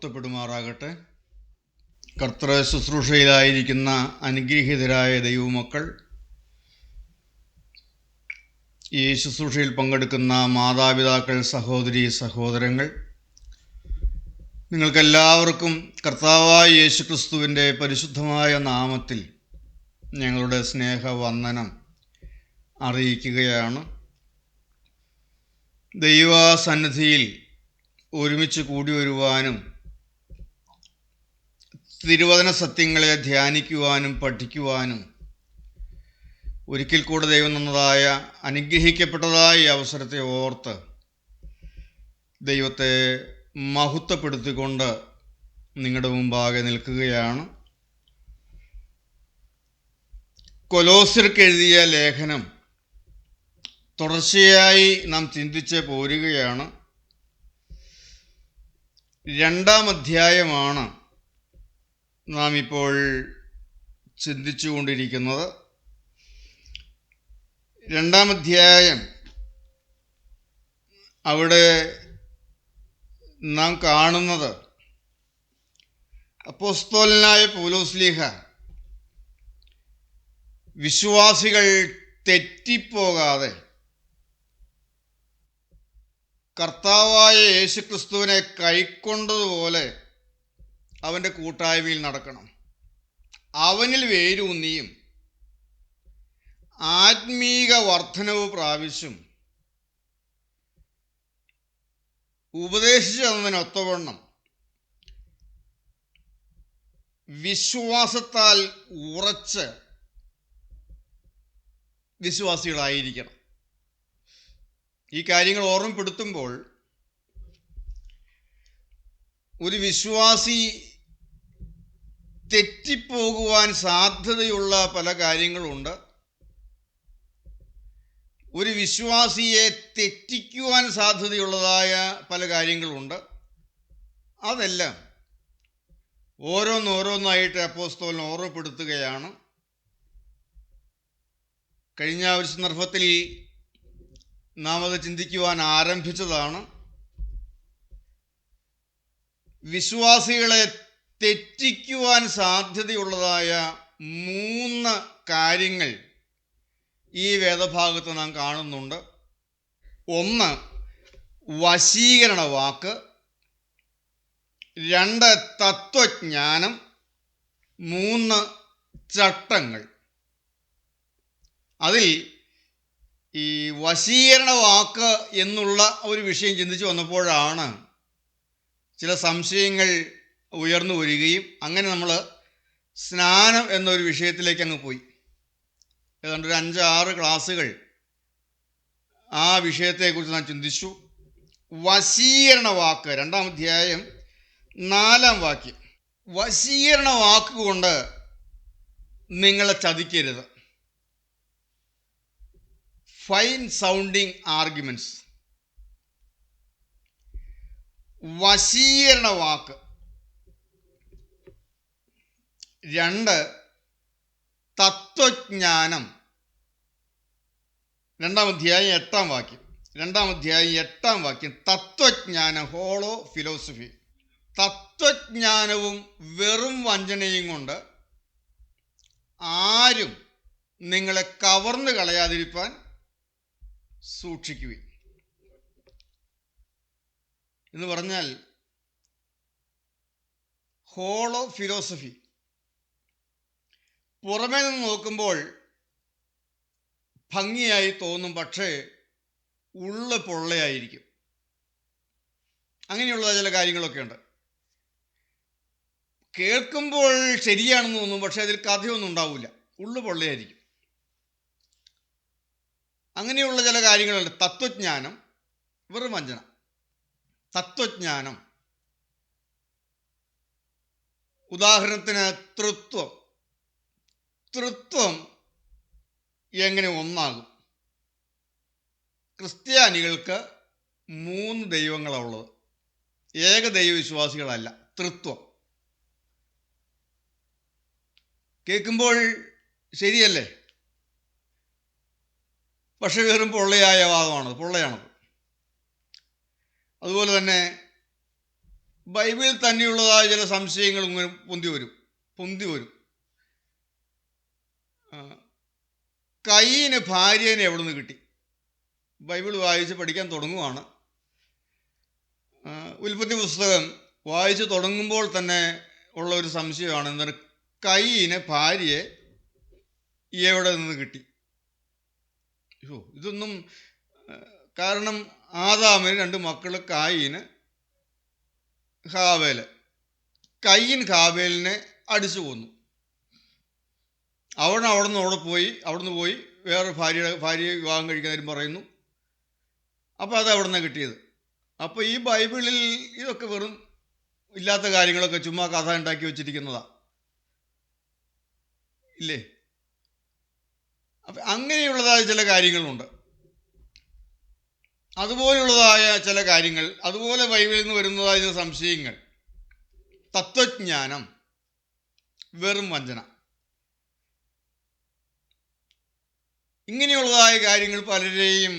മഹത്വപ്പെടുമാറാകട്ടെ. കർത്തൃ ശുശ്രൂഷയിലായിരിക്കുന്ന അനുഗ്രഹീതരായ ദൈവമക്കൾ, ഈ ശുശ്രൂഷയിൽ പങ്കെടുക്കുന്ന മാതാപിതാക്കൾ, സഹോദരീ സഹോദരങ്ങൾ, നിങ്ങൾക്കെല്ലാവർക്കും കർത്താവായ യേശുക്രിസ്തുവിൻ്റെ പരിശുദ്ധമായ നാമത്തിൽ ഞങ്ങളുടെ സ്നേഹവന്ദനം അറിയിക്കുകയാണ്. ദൈവസന്നിധിയിൽ ഒരുമിച്ച് കൂടി വരുവാനും തിരുവചന സത്യങ്ങളെ ധ്യാനിക്കുവാനും പഠിക്കുവാനും ഒരിക്കൽ കൂടെ ദൈവം തന്നതായ അനുഗ്രഹിക്കപ്പെട്ടതായ ഈ അവസരത്തെ ഓർത്ത് ദൈവത്തെ മഹത്വപ്പെടുത്തിക്കൊണ്ട് നിങ്ങളുടെ മുമ്പാകെ നിൽക്കുകയാണ്. കൊലോസ്യർക്ക് എഴുതിയ ലേഖനം തുടർച്ചയായി നാം ചിന്തിച്ച് പോരുകയാണ്. 2-ാം അധ്യായമാണ് നാം ഇപ്പോൾ ചിന്തിച്ചു കൊണ്ടിരിക്കുന്നത്. 2-ാം അധ്യായം അവിടെ നാം കാണുന്നത് അപ്പോസ്തലനായ പൗലോസ്ലീഹ വിശ്വാസികൾ തെറ്റിപ്പോകാതെ കർത്താവായ യേശുക്രിസ്തുവിനെ കൈക്കൊണ്ടതുപോലെ അവൻ്റെ കൂട്ടായ്മയിൽ നടക്കണം. അവനിൽ വേരൂന്നിയും ആത്മീക വർധനവ് പ്രാപിച്ചും ഉപദേശിച്ചു തന്നതിനൊത്തവണ്ണം വിശ്വാസത്താൽ ഉറച്ച് വിശ്വാസികളായിരിക്കണം. ഈ കാര്യങ്ങൾ ഓർമ്മപ്പെടുത്തുമ്പോൾ ഒരു വിശ്വാസി തെറ്റിപ്പോകുവാൻ സാധ്യതയുള്ള പല കാര്യങ്ങളുണ്ട്. ഒരു വിശ്വാസിയെ തെറ്റിക്കുവാൻ സാധ്യതയുള്ളതായ പല കാര്യങ്ങളുണ്ട്. അതെല്ലാം ഓരോന്നോരോന്നായിട്ട് അപ്പോസ്തലൻ ഓർമ്മപ്പെടുത്തുകയാണ്. കഴിഞ്ഞ ഒരു സന്ദർഭത്തിൽ നാം അത് ചിന്തിക്കുവാൻ ആരംഭിച്ചതാണ്. വിശ്വാസികളെ തെറ്റിക്കുവാൻ സാധ്യതയുള്ളതായ 3 കാര്യങ്ങൾ ഈ വേദഭാഗത്ത് നാം കാണുന്നുണ്ട്. 1 വശീകരണ വാക്ക്, 2 തത്വജ്ഞാനം, 3 ചട്ടങ്ങൾ. അതിൽ ഈ വശീകരണ വാക്ക് എന്നുള്ള ഒരു വിഷയം ചിന്തിച്ചു വന്നപ്പോഴാണ് ചില സംശയങ്ങൾ ഉയർന്നു വരികയും അങ്ങനെ നമ്മൾ സ്നാനം എന്നൊരു വിഷയത്തിലേക്ക് അങ്ങ് പോയി. ഏതാണ്ട് ഒരു 5-6 ക്ലാസ്സുകൾ ആ വിഷയത്തെക്കുറിച്ച് നാം ചിന്തിച്ചു. വശീകരണ വാക്ക് 2-ാം അധ്യായം 4-ാം വാക്യം. വശീകരണ വാക്കുകൊണ്ട് നിങ്ങളെ ചതിക്കരുത്. Fine sounding arguments. വശീകരണ വാക്ക്. 2 തത്വജ്ഞാനം. 2-ാം അധ്യായം 8-ാം വാക്യം. 2-ാം അധ്യായം 8-ാം വാക്യം. തത്വജ്ഞാനം, ഹോളോ ഫിലോസഫി. തത്വജ്ഞാനവും വെറും വഞ്ചനയും കൊണ്ട് ആരും നിങ്ങളെ കവർന്നു കളയാതിരിപ്പാൻ സൂക്ഷിക്കുകയും. എന്ന് പറഞ്ഞാൽ ഹോളോ ഫിലോസഫി പുറമേ നിന്ന് നോക്കുമ്പോൾ ഭംഗിയായി തോന്നും, പക്ഷേ ഉള്ള പൊള്ളയായിരിക്കും. അങ്ങനെയുള്ള ചില കാര്യങ്ങളൊക്കെ ഉണ്ട്. കേൾക്കുമ്പോൾ ശരിയാണെന്ന് തോന്നും, പക്ഷെ അതിൽ കഥയൊന്നും ഉണ്ടാവില്ല, ഉള്ളു പൊള്ളയായിരിക്കും. അങ്ങനെയുള്ള ചില കാര്യങ്ങളുണ്ട്. തത്വജ്ഞാനം വെറും വഞ്ചന. തത്വജ്ഞാനം, ഉദാഹരണത്തിന് തൃത്വം എങ്ങനെ ഒന്നാകും? ക്രിസ്ത്യാനികൾക്ക് 3 ദൈവങ്ങളാണ് ഉള്ളത്, ഏകദൈവവിശ്വാസികളല്ല. തൃത്വം കേൾക്കുമ്പോൾ ശരിയല്ലേ? പക്ഷെ വെറും പൊള്ളയായ വാദമാണത്, പൊള്ളയാണത്. അതുപോലെ തന്നെ ബൈബിളിൽ തന്നെയുള്ളതായ ചില സംശയങ്ങൾ ഇങ്ങനെ പൊന്തി വരും. കയീന് ഭാര്യനെ എവിടെ നിന്ന് കിട്ടി? ബൈബിൾ വായിച്ച് പഠിക്കാൻ തുടങ്ങുവാണ്. ഉൽപ്പത്തി പുസ്തകം വായിച്ച് തുടങ്ങുമ്പോൾ തന്നെ ഉള്ള ഒരു സംശയമാണ്, എന്താണ് കയീന് ഭാര്യയെ എവിടെ നിന്ന് കിട്ടി? ഇതൊന്നും കാരണം ആദാമിന് 2 മക്കൾ, കായീന്, ഹാബേൽ. കയീൻ ഹാബേലിനെ അടിച്ചു കൊന്നു. അവിടുന്ന് പോയി വേറെ ഭാര്യയെ വിവാഹം കഴിക്കുന്നവരും പറയുന്നു. അപ്പോൾ അത് അവിടെ നിന്നാണ് കിട്ടിയത്. അപ്പോൾ ഈ ബൈബിളിൽ ഇതൊക്കെ വെറും ഇല്ലാത്ത കാര്യങ്ങളൊക്കെ ചുമ്മാ കഥ ഉണ്ടാക്കി വെച്ചിരിക്കുന്നതാ ഇല്ലേ? അപ്പം അങ്ങനെയുള്ളതായ ചില കാര്യങ്ങളുണ്ട്. അതുപോലെയുള്ളതായ ചില കാര്യങ്ങൾ, അതുപോലെ ബൈബിളിൽ നിന്ന് വരുന്നതായ ചില സംശയങ്ങൾ, തത്വജ്ഞാനം വെറും വഞ്ചന, ഇങ്ങനെയുള്ളതായ കാര്യങ്ങൾ പലരെയും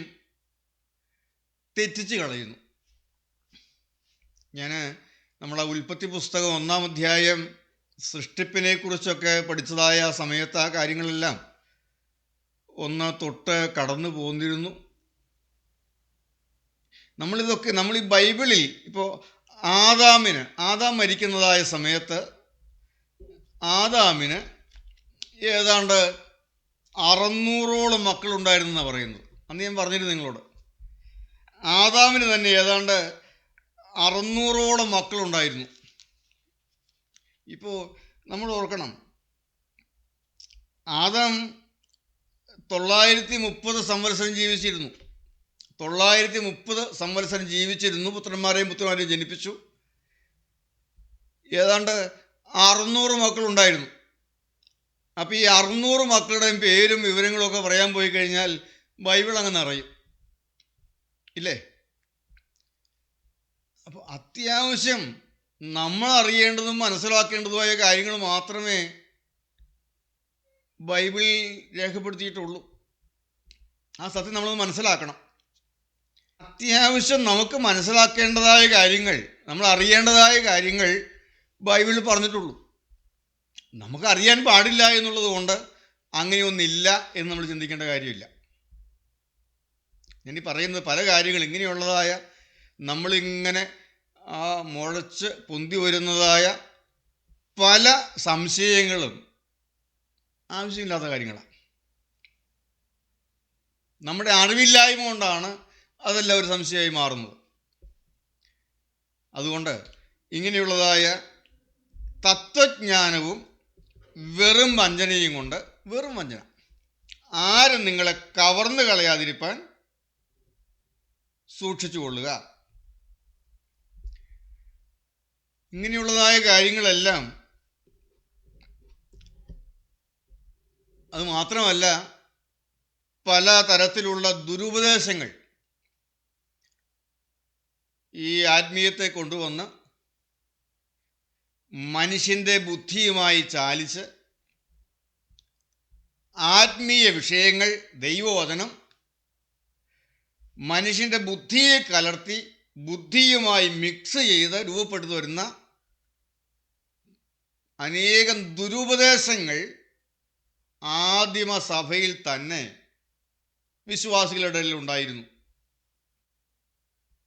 തെറ്റിച്ച് കളയുന്നു. ഞാൻ നമ്മളെ ഉൽപ്പത്തി പുസ്തകം 1-ാം അധ്യായം സൃഷ്ടിപ്പിനെ കുറിച്ചൊക്കെ പഠിച്ചതായ സമയത്ത് ആ കാര്യങ്ങളെല്ലാം ഒന്ന് തൊട്ട് കടന്നു പോന്നിരുന്നു. നമ്മൾ ഈ ബൈബിളിൽ ഇപ്പോൾ ആദാം മരിക്കുന്നതായ സമയത്ത് ആദാമിന് ഏതാണ്ട് 600ഓളം മക്കളുണ്ടായിരുന്നെന്നാണ് പറയുന്നത്. അന്ന് ഞാൻ പറഞ്ഞിരുന്നു നിങ്ങളോട്, ആദാമിന് തന്നെ ഏതാണ്ട് 600ഓളം മക്കളുണ്ടായിരുന്നു. ഇപ്പോൾ നമ്മൾ ഓർക്കണം, ആദാം 930 സംവത്സരം ജീവിച്ചിരുന്നു. 930 സംവത്സരം ജീവിച്ചിരുന്നു. പുത്രന്മാരെയും ജനിപ്പിച്ചു. ഏതാണ്ട് 600 മക്കളുണ്ടായിരുന്നു. അപ്പോൾ ഈ 600 മക്കളുടെയും പേരും വിവരങ്ങളൊക്കെ പറയാൻ പോയി കഴിഞ്ഞാൽ ബൈബിൾ അങ്ങനെ അറിയും ഇല്ലേ? അപ്പോൾ അത്യാവശ്യം നമ്മൾ അറിയേണ്ടതും മനസ്സിലാക്കേണ്ടതുമായ കാര്യങ്ങൾ മാത്രമേ ബൈബിളിൽ രേഖപ്പെടുത്തിയിട്ടുള്ളൂ. ആ സത്യം നമ്മൾ മനസ്സിലാക്കണം. അത്യാവശ്യം നമുക്ക് മനസ്സിലാക്കേണ്ടതായ കാര്യങ്ങൾ, നമ്മൾ അറിയേണ്ടതായ കാര്യങ്ങൾ ബൈബിളിൽ പറഞ്ഞിട്ടുള്ളൂ. നമുക്കറിയാൻ പാടില്ല എന്നുള്ളത് കൊണ്ട് അങ്ങനെയൊന്നില്ല എന്ന് നമ്മൾ ചിന്തിക്കേണ്ട കാര്യമില്ല. ഞാനീ പറയുന്നത് പല കാര്യങ്ങൾ ഇങ്ങനെയുള്ളതായ നമ്മളിങ്ങനെ മുളച്ച് പൊന്തി വരുന്നതായ പല സംശയങ്ങളും ആവശ്യമില്ലാത്ത കാര്യങ്ങളാണ്. നമ്മുടെ അറിവില്ലായ്മ കൊണ്ടാണ് അതെല്ലാം ഒരു സംശയമായി മാറുന്നത്. അതുകൊണ്ട് ഇങ്ങനെയുള്ളതായ തത്വജ്ഞാനവും വെറും വഞ്ചനയും കൊണ്ട്, വെറും വഞ്ചന, ആരും നിങ്ങളെ കവർന്നു കളയാതിരിക്കാൻ സൂക്ഷിച്ചു കൊള്ളുക. ഇങ്ങനെയുള്ളതായ കാര്യങ്ങളെല്ലാം, അത് മാത്രമല്ല പല തരത്തിലുള്ള ദുരുപദേശങ്ങൾ ഈ ആത്മീയത്തെ കൊണ്ടുവന്ന് മനുഷ്യൻ്റെ ബുദ്ധിയുമായി ചാലിച്ച് ആത്മീയ വിഷയങ്ങൾ, ദൈവവചനം മനുഷ്യൻ്റെ ബുദ്ധിയെ കലർത്തി ബുദ്ധിയുമായി മിക്സ് ചെയ്ത് രൂപപ്പെട്ടു വരുന്ന അനേകം ദുരുപദേശങ്ങൾ ആദിമസഭയിൽ തന്നെ വിശ്വാസികളുടെ ഇടയിൽ ഉണ്ടായിരുന്നു.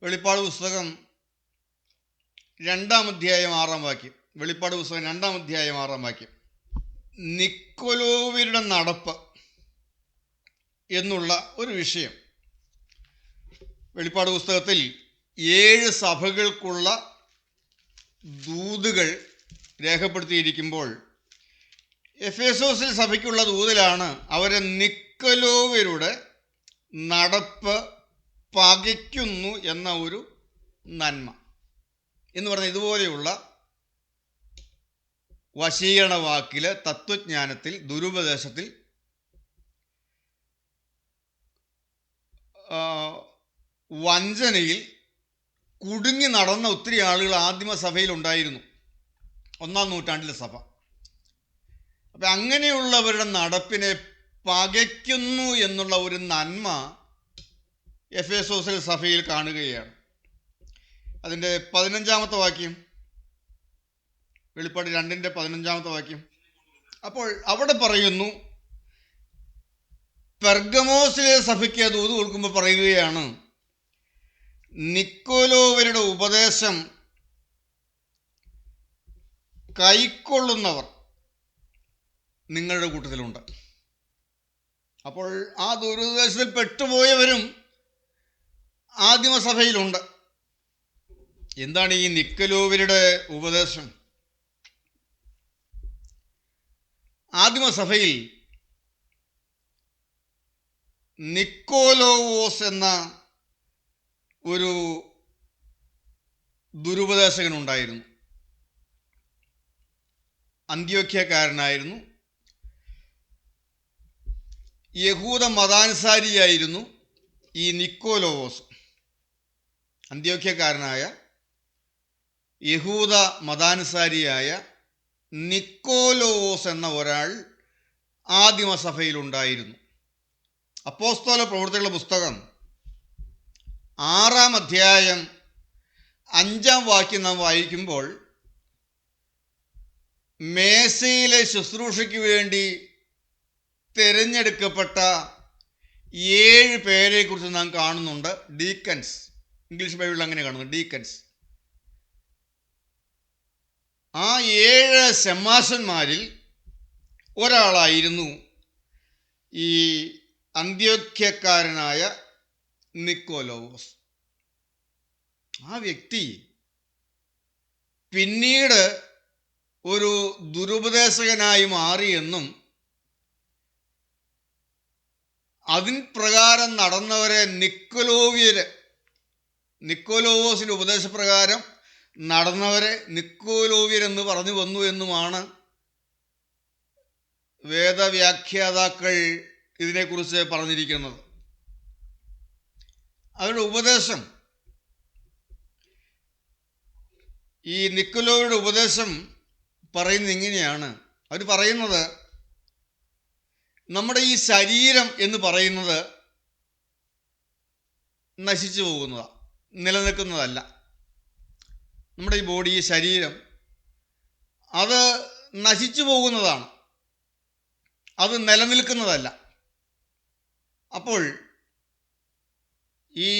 വെളിപ്പാട് പുസ്തകം 2-ാം അധ്യായം 6-ാം വാക്യം, വെളിപ്പാട് പുസ്തകം 2-ാം അധ്യായം 6-ാം വാക്യം, നിക്കോലോവരുടെ നടപ്പ് എന്നുള്ള ഒരു വിഷയം വെളിപ്പാട് പുസ്തകത്തിൽ 7 സഭകൾക്കുള്ള ദൂതുകൾ രേഖപ്പെടുത്തിയിരിക്കുമ്പോൾ എഫേസോസിൽ സഭയ്ക്കുള്ള ദൂതിലാണ് അവരെ നിക്കോലോവരുടെ നടപ്പ് പകയ്ക്കുന്നു എന്ന ഒരു നന്മ എന്ന് പറഞ്ഞ ഇതുപോലെയുള്ള വശീകരണ വാക്കിൽ, തത്വജ്ഞാനത്തിൽ, ദുരുപദേശത്തിൽ വഞ്ചനയിൽ കുടുങ്ങി നടന്ന ഒത്തിരി ആളുകൾ ആദിമസഭയിൽ ഉണ്ടായിരുന്നു, 1-ാം നൂറ്റാണ്ടിലെ സഭ. അപ്പം അങ്ങനെയുള്ളവരുടെ നടപ്പിനെ പകയ്ക്കുന്നു എന്നുള്ള ഒരു നന്മ എഫേസോസിൽ സഭയിൽ കാണുകയാണ്. അതിൻ്റെ 15-ാമത്തെ വാക്യം, വെളിപ്പാട് 2:15 അപ്പോൾ അവിടെ പറയുന്നു, പെർഗമോസിലെ സഭയ്ക്ക് ദൂത് കൊടുക്കുമ്പോൾ പറയുകയാണ്, നിക്കോലോവരുടെ ഉപദേശം കൈക്കൊള്ളുന്നവർ നിങ്ങളുടെ കൂട്ടത്തിലുണ്ട്. അപ്പോൾ ആ ദുരുപദേശത്തിൽ പെട്ടുപോയവരും ആദിമസഭയിലുണ്ട്. എന്താണ് ഈ നിക്കലോവരുടെ ഉപദേശം? ആദിമസഭയിൽ നിക്കോലോവോസ് എന്ന ഒരു ദുരുപദേശകനുണ്ടായിരുന്നു. അന്ത്യോക്യക്കാരനായിരുന്നു, യഹൂദ മതാനുസാരിയായിരുന്നു ഈ നിക്കോലോവോസ്. അന്ത്യോക്യക്കാരനായ യഹൂദ മതാനുസാരിയായ നിക്കോലോവോസ് എന്ന ഒരാൾ ആദിമസഭയിലുണ്ടായിരുന്നു. അപ്പോസ്തല പ്രവൃത്തികളുടെ പുസ്തകം 6-ാം അധ്യായം 5-ാം വാക്യം നാം വായിക്കുമ്പോൾ, മേശയിലെ ശുശ്രൂഷയ്ക്ക് വേണ്ടി തിരഞ്ഞെടുക്കപ്പെട്ട 7 പേരെക്കുറിച്ച് നാം കാണുന്നുണ്ട്. ഡീക്കൻസ്, ഇംഗ്ലീഷ് ബൈബിളിൽ അങ്ങനെ കാണുന്നു, ഡീക്കൻസ്. ആ 7 ശമ്മാശന്മാരിൽ ഒരാളായിരുന്നു ഈ അന്ത്യോക്യക്കാരനായ നിക്കോലോവോസ്. ആ വ്യക്തി പിന്നീട് ഒരു ദുരുപദേശകനായി മാറിയെന്നും അതിൻ പ്രകാരം നടന്നവരെ നിക്കോലോവോസിൻ്റെ ഉപദേശപ്രകാരം നടന്നവരെ നിക്കോലോവ്യരെന്ന് പറഞ്ഞു വന്നു എന്നുമാണ് വേദവ്യാഖ്യാതാക്കൾ ഇതിനെക്കുറിച്ച് പറഞ്ഞിരിക്കുന്നത്. അവരുടെ ഉപദേശം, ഈ നിക്കോലോവയുടെ ഉപദേശം പറയുന്നത് ഇങ്ങനെയാണ്. അവർ പറയുന്നത്, നമ്മുടെ ഈ ശരീരം എന്ന് പറയുന്നത് നശിച്ചു പോകുന്നതാണ്, നിലനിൽക്കുന്നതല്ല. നമ്മുടെ ഈ ബോഡി, ഈ ശരീരം, അത് നശിച്ചു പോകുന്നതാണ്, അത് നിലനിൽക്കുന്നതല്ല. അപ്പോൾ ഈ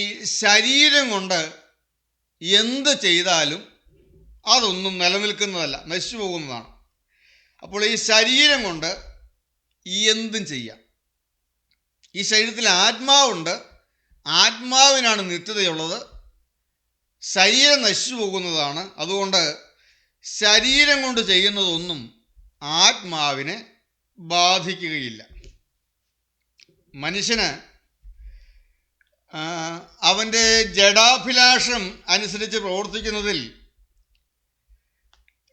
ശരീരം കൊണ്ട് എന്ത് ചെയ്താലും അതൊന്നും നിലനിൽക്കുന്നതല്ല, നശിച്ചു പോകുന്നതാണ്. അപ്പോൾ ഈ ശരീരം കൊണ്ട് എന്തും ചെയ്യാം. ഈ ശരീരത്തിൽ ആത്മാവുണ്ട്, ആത്മാവിനാണ് നിത്യതയുള്ളത്. ശരീരം നശിച്ചു പോകുന്നതാണ്. അതുകൊണ്ട് ശരീരം കൊണ്ട് ചെയ്യുന്നതൊന്നും ആത്മാവിനെ ബാധിക്കുകയില്ല. മനുഷ്യന് അവൻ്റെ ജഡാഭിലാഷം അനുസരിച്ച് പ്രവർത്തിക്കുന്നതിൽ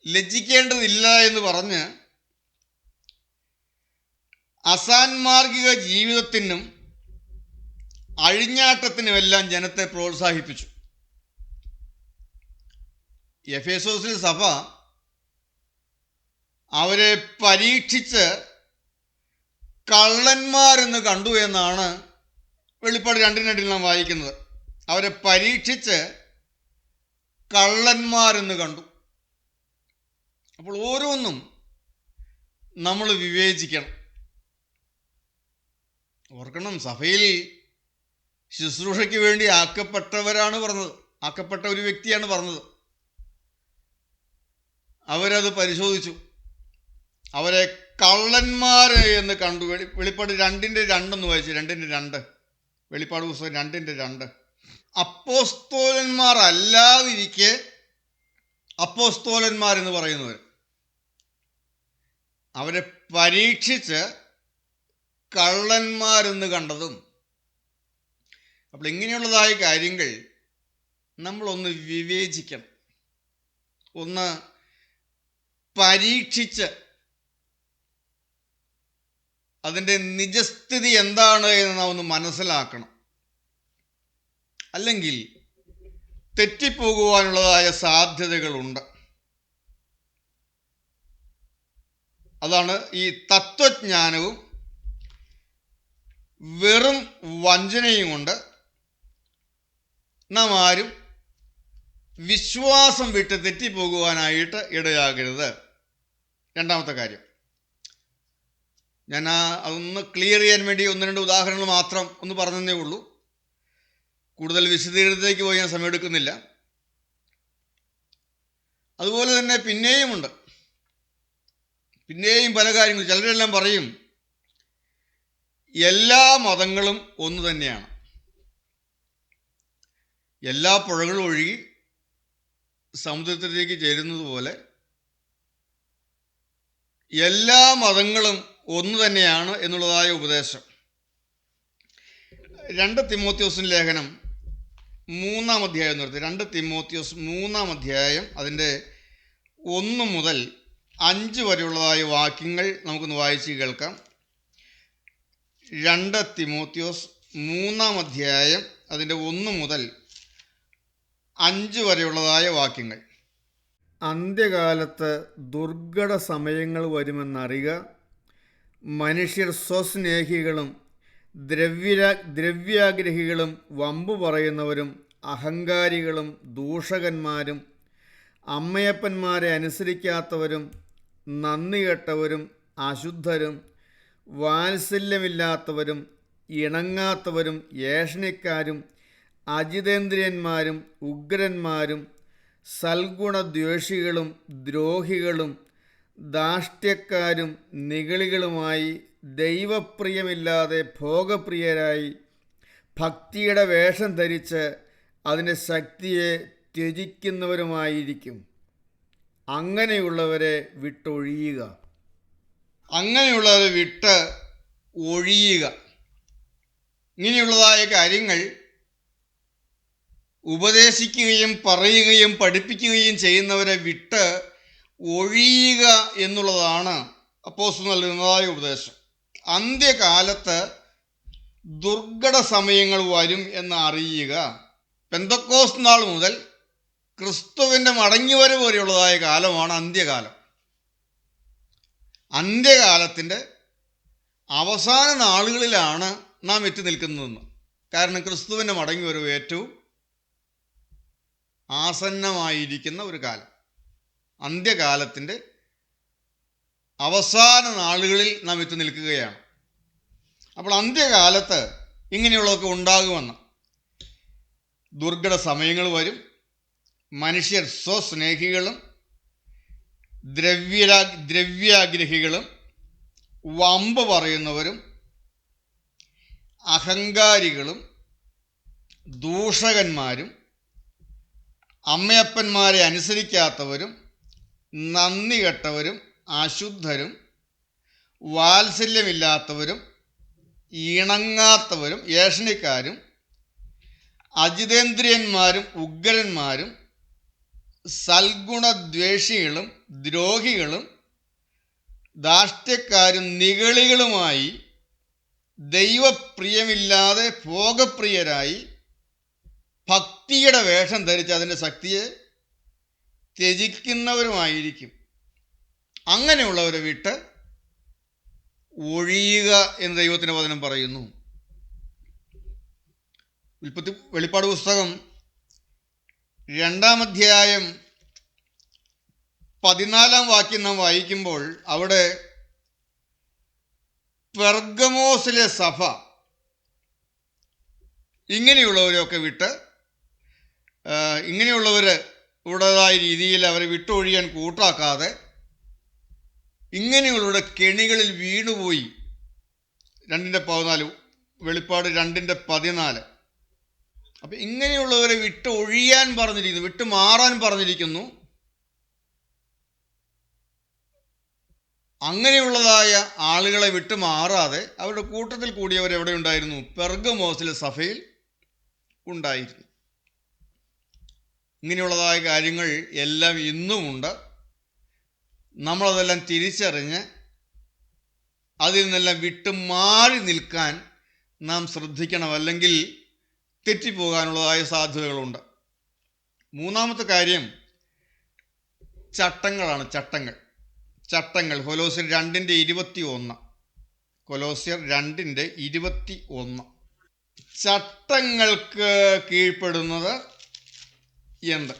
ലജ്ജിക്കേണ്ടതില്ല എന്ന് പറഞ്ഞ് അസാൻമാർഗിക ജീവിതത്തിനും അഴിഞ്ഞാട്ടത്തിനുമെല്ലാം ജനത്തെ പ്രോത്സാഹിപ്പിച്ചു. എഫേസോസിൽ സഭ അവരെ പരീക്ഷിച്ച് കള്ളന്മാരെന്ന് കണ്ടു എന്നാണ് വെളിപ്പാട് 2:2 നാം വായിക്കുന്നത്. അവരെ പരീക്ഷിച്ച് കള്ളന്മാരെന്ന് കണ്ടു. അപ്പോൾ ഓരോന്നും നമ്മൾ വിവേചിക്കണം. ഓർക്കണം, സഭയിൽ ശുശ്രൂഷയ്ക്ക് വേണ്ടി ആക്കപ്പെട്ടവരാണ് പറഞ്ഞത്, ആക്കപ്പെട്ട ഒരു വ്യക്തിയാണ് പറഞ്ഞത്. അവരത് പരിശോധിച്ചു, അവരെ കള്ളന്മാർ എന്ന് കണ്ടു. വെളിപ്പാട് 2:2 വായിച്ചു. 2:2, വെളിപ്പാട് പുസ്തകം 2:2. അപ്പോസ്തോലന്മാർ അല്ലാതിരിക്കെ അപ്പോസ്തോലന്മാരെന്ന് പറയുന്നവർ അവരെ പരീക്ഷിച്ച് കള്ളന്മാരെന്ന് കണ്ടതും. അപ്പോൾ ഇങ്ങനെയുള്ളതായ കാര്യങ്ങൾ നമ്മളൊന്ന് വിവേചിക്കണം, ഒന്ന് പരീക്ഷിച്ച് അതിൻ്റെ നിജസ്ഥിതി എന്താണ് എന്ന് നാം ഒന്ന് മനസ്സിലാക്കണം. അല്ലെങ്കിൽ തെറ്റിപ്പോകുവാനുള്ളതായ സാധ്യതകളുണ്ട്. അതാണ് ഈ തത്വജ്ഞാനവും വെറും വഞ്ചനയും കൊണ്ട് നാം ആരും വിശ്വാസം വിട്ട് തെറ്റിപ്പോകുവാനായിട്ട് ഇടയാകരുത്. രണ്ടാമത്തെ കാര്യം, ഞാൻ അതൊന്ന് ക്ലിയർ ചെയ്യാൻ വേണ്ടി ഒന്ന് രണ്ട് ഉദാഹരണങ്ങൾ മാത്രം ഒന്ന് പറഞ്ഞതേ ഉള്ളൂ. കൂടുതൽ വിശദീകരണത്തിലേക്ക് പോയി ഞാൻ സമയമെടുക്കുന്നില്ല. അതുപോലെ തന്നെ പിന്നെയും പല കാര്യങ്ങളും ചിലരെല്ലാം പറയും എല്ലാ മതങ്ങളും ഒന്ന് തന്നെയാണ്, എല്ലാ പുഴകളും ഒഴുകി സമുദ്രത്തിലേക്ക് ചേരുന്നത് പോലെ എല്ലാ മതങ്ങളും ഒന്ന് തന്നെയാണ് എന്നുള്ളതായ ഉപദേശം 2 തിമോത്തിയോസിൻ്റെ ലേഖനം 3-ാം അധ്യായം നിർത്തി 2 തിമോത്തിയോസ് 3-ാം അധ്യായം അതിൻ്റെ 1 മുതൽ 5 വരെയുള്ളതായ വാക്യങ്ങൾ നമുക്കൊന്ന് വായിച്ച് കേൾക്കാം. 2 തിമോത്തിയോസ് 3-ാം അധ്യായം അതിൻ്റെ 1 മുതൽ 5 വരെയുള്ളതായ വാക്യങ്ങൾ. അന്ത്യകാലത്ത് ദുർഘട സമയങ്ങൾ വരുമെന്നറിയുക. മനുഷ്യർ സ്വസ്നേഹികളും ദ്രവ്യാഗ്രഹികളും വമ്പു പറയുന്നവരും അഹങ്കാരികളും ദൂഷകന്മാരും അമ്മയപ്പന്മാരെ അനുസരിക്കാത്തവരും നന്ദികെട്ടവരും അശുദ്ധരും വാത്സല്യമില്ലാത്തവരും ഇണങ്ങാത്തവരും ഏഷണിക്കാരും അജിതേന്ദ്രിയന്മാരും ഉഗ്രന്മാരും സൽഗുണദ്വേഷികളും ദ്രോഹികളും ധാർഷ്ട്യക്കാരും നിഗളികളുമായി ദൈവപ്രിയമില്ലാതെ ഭോഗപ്രിയരായി ഭക്തിയുടെ വേഷം ധരിച്ച് അതിൻ്റെ ശക്തിയെ ത്യജിക്കുന്നവരുമായിരിക്കും. അങ്ങനെയുള്ളവരെ വിട്ടൊഴിയുക. ഇങ്ങനെയുള്ളതായ കാര്യങ്ങൾ ഉപദേശിക്കുകയും പറയുകയും പഠിപ്പിക്കുകയും ചെയ്യുന്നവരെ വിട്ട് ഒഴിയുക എന്നുള്ളതാണ് അപ്പോസ്തലൻ നൽകുന്നതായ ഉപദേശം. അന്ത്യകാലത്ത് ദുർഘട സമയങ്ങൾ വരും എന്ന് അറിയുക. പെന്തക്കോസ്ത് നാൾ മുതൽ ക്രിസ്തുവിൻ്റെ മടങ്ങിവരവ് വരെയുള്ളതായ കാലമാണ് അന്ത്യകാലം. അന്ത്യകാലത്തിൻ്റെ അവസാന നാളുകളിലാണ് നാം എത്തി നിൽക്കുന്നതെന്ന്. കാരണം ക്രിസ്തുവിൻ്റെ മടങ്ങിവരവ് ഏറ്റവും ആസന്നമായിരിക്കുന്ന ഒരു കാലം. അന്ത്യകാലത്തിൻ്റെ അവസാന നാളുകളിൽ നാം എത്തി നിൽക്കുകയാണ്. അപ്പോൾ അന്ത്യകാലത്ത് ഇങ്ങനെയുള്ളതൊക്കെ ഉണ്ടാകുമെന്ന്. ദുർഘട സമയങ്ങൾ വരും. മനുഷ്യർ സ്വസ്നേഹികളും ദ്രവ്യാഗ്രഹികളും വമ്പ് പറയുന്നവരും അഹങ്കാരികളും ദൂഷകന്മാരും അമ്മയപ്പന്മാരെ അനുസരിക്കാത്തവരും നന്ദി കെട്ടവരും അശുദ്ധരും വാത്സല്യമില്ലാത്തവരും ഇണങ്ങാത്തവരും ഏഷണിക്കാരും അജിതേന്ദ്രിയന്മാരും ഉഗ്രന്മാരും സൽഗുണദ്വേഷികളും ദ്രോഹികളും ധാർഷ്ട്യക്കാരും നിഗളികളുമായി ദൈവപ്രിയമില്ലാതെ ഭോഗപ്രിയരായി ഭക്തിയുടെ വേഷം ധരിച്ച് അതിൻ്റെ ശക്തിയെ ത്യജിക്കുന്നവരുമായിരിക്കും. അങ്ങനെയുള്ളവരെ വിട്ട് ഒഴിയുക എന്ന് ദൈവത്തിൻ്റെ വചനം പറയുന്നു. വെളിപ്പാട് പുസ്തകം 2-ാം അധ്യായം 14-ാം വാക്യം നാം വായിക്കുമ്പോൾ അവിടെ പെർഗമോസിലെ സഭ ഇങ്ങനെയുള്ളവരെയൊക്കെ വിട്ട് ഇങ്ങനെയുള്ളവരുടേതായ രീതിയിൽ അവരെ വിട്ടൊഴിയാൻ കൂട്ടാക്കാതെ ഇങ്ങനെയുള്ളവരുടെ കെണികളിൽ വീണുപോയി. 2:14 വെളിപ്പാട് 2:14. അപ്പം ഇങ്ങനെയുള്ളവരെ വിട്ട് ഒഴിയാൻ പറഞ്ഞിരിക്കുന്നു, വിട്ടു മാറാൻ പറഞ്ഞിരിക്കുന്നു. അങ്ങനെയുള്ളതായ ആളുകളെ വിട്ടു മാറാതെ അവരുടെ കൂട്ടത്തിൽ കൂടിയവർ എവിടെ ഉണ്ടായിരുന്നു? പെർഗമോസിലെ സഭയിൽ ഉണ്ടായിരുന്നു. ഇങ്ങനെയുള്ളതായ കാര്യങ്ങൾ എല്ലാം ഇന്നുമുണ്ട്. നമ്മളതെല്ലാം തിരിച്ചറിഞ്ഞ് അതിൽ നിന്നെല്ലാം വിട്ടു മാറി നിൽക്കാൻ നാം ശ്രദ്ധിക്കണം, അല്ലെങ്കിൽ തെറ്റിപ്പോകാനുള്ളതായ സാധ്യതകളുണ്ട്. മൂന്നാമത്തെ കാര്യം ചട്ടങ്ങളാണ്. ചട്ടങ്ങൾ കൊലോസ്യർ 2:21. കൊലോസ്യർ 2:21. ചട്ടങ്ങൾക്ക് കീഴ്പ്പെടുന്നത് എന്ത്?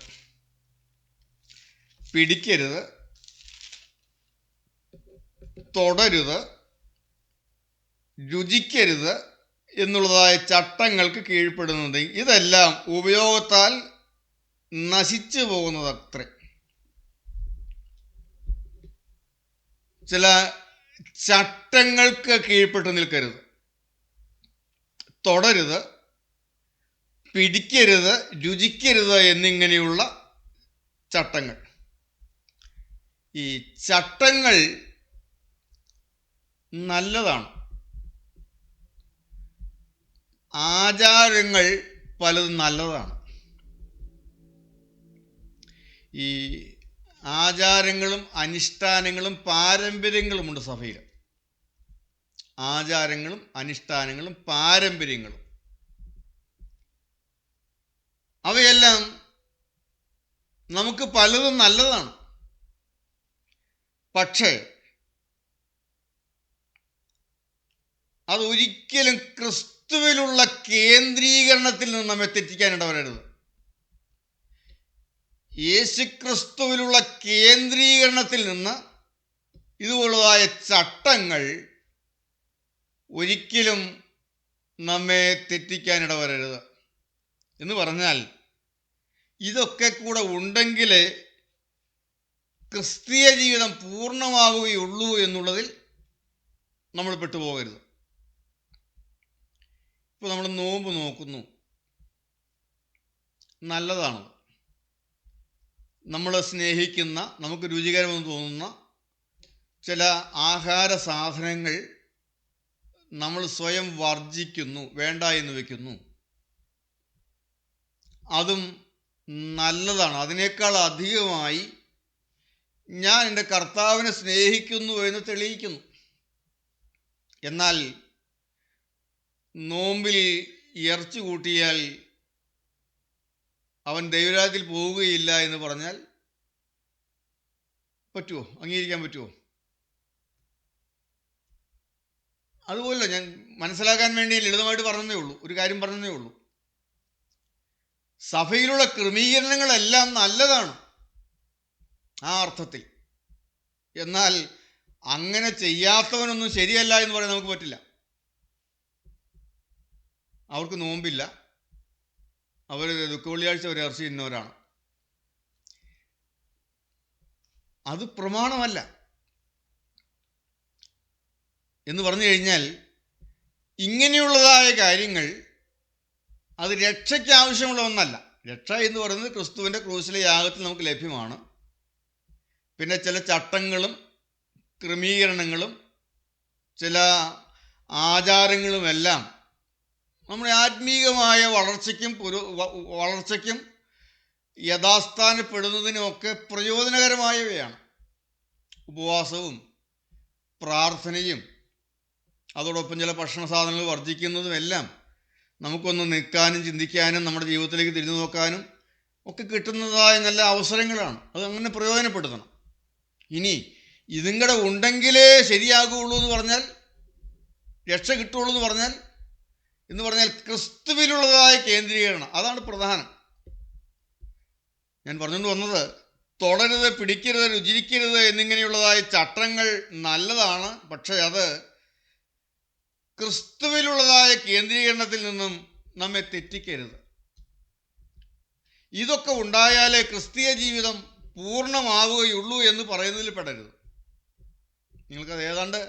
പിടിക്കരുത്, തൊടരുത്, രുചിക്കരുത് എന്നുള്ളതായ ചട്ടങ്ങൾക്ക് കീഴ്പ്പെടുന്നത്. ഇതെല്ലാം ഉപയോഗത്താൽ നശിച്ചു പോകുന്നതത്രേ. ചില ചട്ടങ്ങൾക്ക് കീഴ്പ്പെട്ട് നിൽക്കരുത്, തൊടരുത്, പിടിക്കരുത്, രുചിക്കരുത് എന്നിങ്ങനെയുള്ള ചട്ടങ്ങൾ. ഈ ചട്ടങ്ങൾ നല്ലതാണ്. ആചാരങ്ങൾ പലതും നല്ലതാണ്. ഈ ആചാരങ്ങളും അനുഷ്ഠാനങ്ങളും പാരമ്പര്യങ്ങളുമുണ്ട് സഭയിൽ. ആചാരങ്ങളും അനുഷ്ഠാനങ്ങളും പാരമ്പര്യങ്ങളും അവയെല്ലാം നമുക്ക് പലതും നല്ലതാണ്. പക്ഷേ അതൊരിക്കലും ക്രിസ്തുവിലുള്ള കേന്ദ്രീകരണത്തിൽ നിന്ന് നമ്മെ തെറ്റിക്കാൻ ഇടവരരുത്. യേശുക്രിസ്തുവിലുള്ള കേന്ദ്രീകരണത്തിൽ നിന്ന് ഇതുപോലുള്ളതായ ചട്ടങ്ങൾ ഒരിക്കലും നമ്മെ തെറ്റിക്കാൻ ഇടവരരുത്. എന്ന് പറഞ്ഞാൽ ഇതൊക്കെ കൂടെ ഉണ്ടെങ്കിലേ ക്രിസ്തീയ ജീവിതം പൂർണ്ണമാവുകയുള്ളൂ എന്നുള്ളതിൽ നമ്മൾ പെട്ടുപോകരുത്. ഇപ്പോൾ നമ്മൾ നോമ്പ് നോക്കുന്നു, നല്ലതാണ്. നമ്മൾ സ്നേഹിക്കുന്ന, നമുക്ക് രുചികരമെന്ന് തോന്നുന്ന ചില ആഹാര സാധനങ്ങൾ നമ്മൾ സ്വയം വർജിക്കുന്നു, വേണ്ട എന്ന് വയ്ക്കുന്നു. അതും നല്ലതാണ്. അതിനേക്കാൾ അധികമായി ഞാൻ എൻ്റെ കർത്താവിനെ സ്നേഹിക്കുന്നു എന്ന് തെളിയിക്കുന്നു. എന്നാൽ നോമ്പിൽ ഇറച്ചി കൂട്ടിയാൽ അവൻ ദൈവരാജ്യത്തിൽ പോവുകയില്ല എന്ന് പറഞ്ഞാൽ പറ്റുമോ? അംഗീകരിക്കാൻ പറ്റുമോ? അതുപോലെ ഞാൻ മനസ്സിലാക്കാൻ വേണ്ടി ലളിതമായിട്ട് പറഞ്ഞതേ ഉള്ളൂ, ഒരു കാര്യം പറഞ്ഞതേ ഉള്ളൂ. സഭയിലുള്ള ക്രമീകരണങ്ങളെല്ലാം നല്ലതാണ് ആ അർത്ഥത്തിൽ. എന്നാൽ അങ്ങനെ ചെയ്യാത്തവനൊന്നും ശരിയല്ല എന്ന് പറയാൻ നമുക്ക് പറ്റില്ല. അവർക്ക് നോമ്പില്ല, അവർ ദുഃഖവെള്ളിയാഴ്ച ഒരു ഇറച്ചി തിന്നവരാണ്. അത് പ്രമാണമല്ല. എന്ന് പറഞ്ഞു കഴിഞ്ഞാൽ ഇങ്ങനെയുള്ളതായ കാര്യങ്ങൾ അത് രക്ഷയ്ക്ക് ആവശ്യമുള്ള ഒന്നല്ല. രക്ഷ എന്ന് പറയുന്നത് ക്രിസ്തുവിൻ്റെ ക്രൂശിലെ യാഗത്തിൽ നമുക്ക് ലഭ്യമാണ്. പിന്നെ ചില ചട്ടങ്ങളും ക്രമീകരണങ്ങളും ചില ആചാരങ്ങളുമെല്ലാം നമ്മുടെ ആത്മീകമായ വളർച്ചയ്ക്കും യഥാസ്ഥാനപ്പെടുന്നതിനുമൊക്കെ പ്രയോജനകരമായവയാണ്. ഉപവാസവും പ്രാർത്ഥനയും അതോടൊപ്പം ചില ഭക്ഷണ സാധനങ്ങൾ വർജിക്കുന്നതുമെല്ലാം നമുക്കൊന്ന് നിൽക്കാനും ചിന്തിക്കാനും നമ്മുടെ ജീവിതത്തിലേക്ക് തിരിഞ്ഞു നോക്കാനും ഒക്കെ കിട്ടുന്നതായ നല്ല അവസരങ്ങളാണ്. അത് അങ്ങനെ പ്രയോജനപ്പെടുത്തണം. ഇനി ഇതും കൂടെ ഉണ്ടെങ്കിലേ ശരിയാകുള്ളൂ എന്ന് പറഞ്ഞാൽ, രക്ഷ കിട്ടുള്ളൂ എന്ന് പറഞ്ഞാൽ ക്രിസ്തുവിലുള്ളതായ കേന്ദ്രീകരണം അതാണ് പ്രധാനം. ഞാൻ പറഞ്ഞുകൊണ്ട് വന്നത്, തൊടരുത്, പിടിക്കരുത്, രുചിക്കരുത് എന്നിങ്ങനെയുള്ളതായ ചട്ടങ്ങൾ നല്ലതാണ്. പക്ഷേ അത് ക്രിസ്തുവിലുള്ളതായ കേന്ദ്രീകരണത്തിൽ നിന്നും നമ്മെ തെറ്റിക്കരുത്. ഇതൊക്കെ ഉണ്ടായാലേ ക്രിസ്തീയ ജീവിതം പൂർണ്ണമാവുകയുള്ളൂ എന്ന് പറയുന്നതിൽ പെടരുത്. നിങ്ങൾക്കത് ഏതാണ്ട്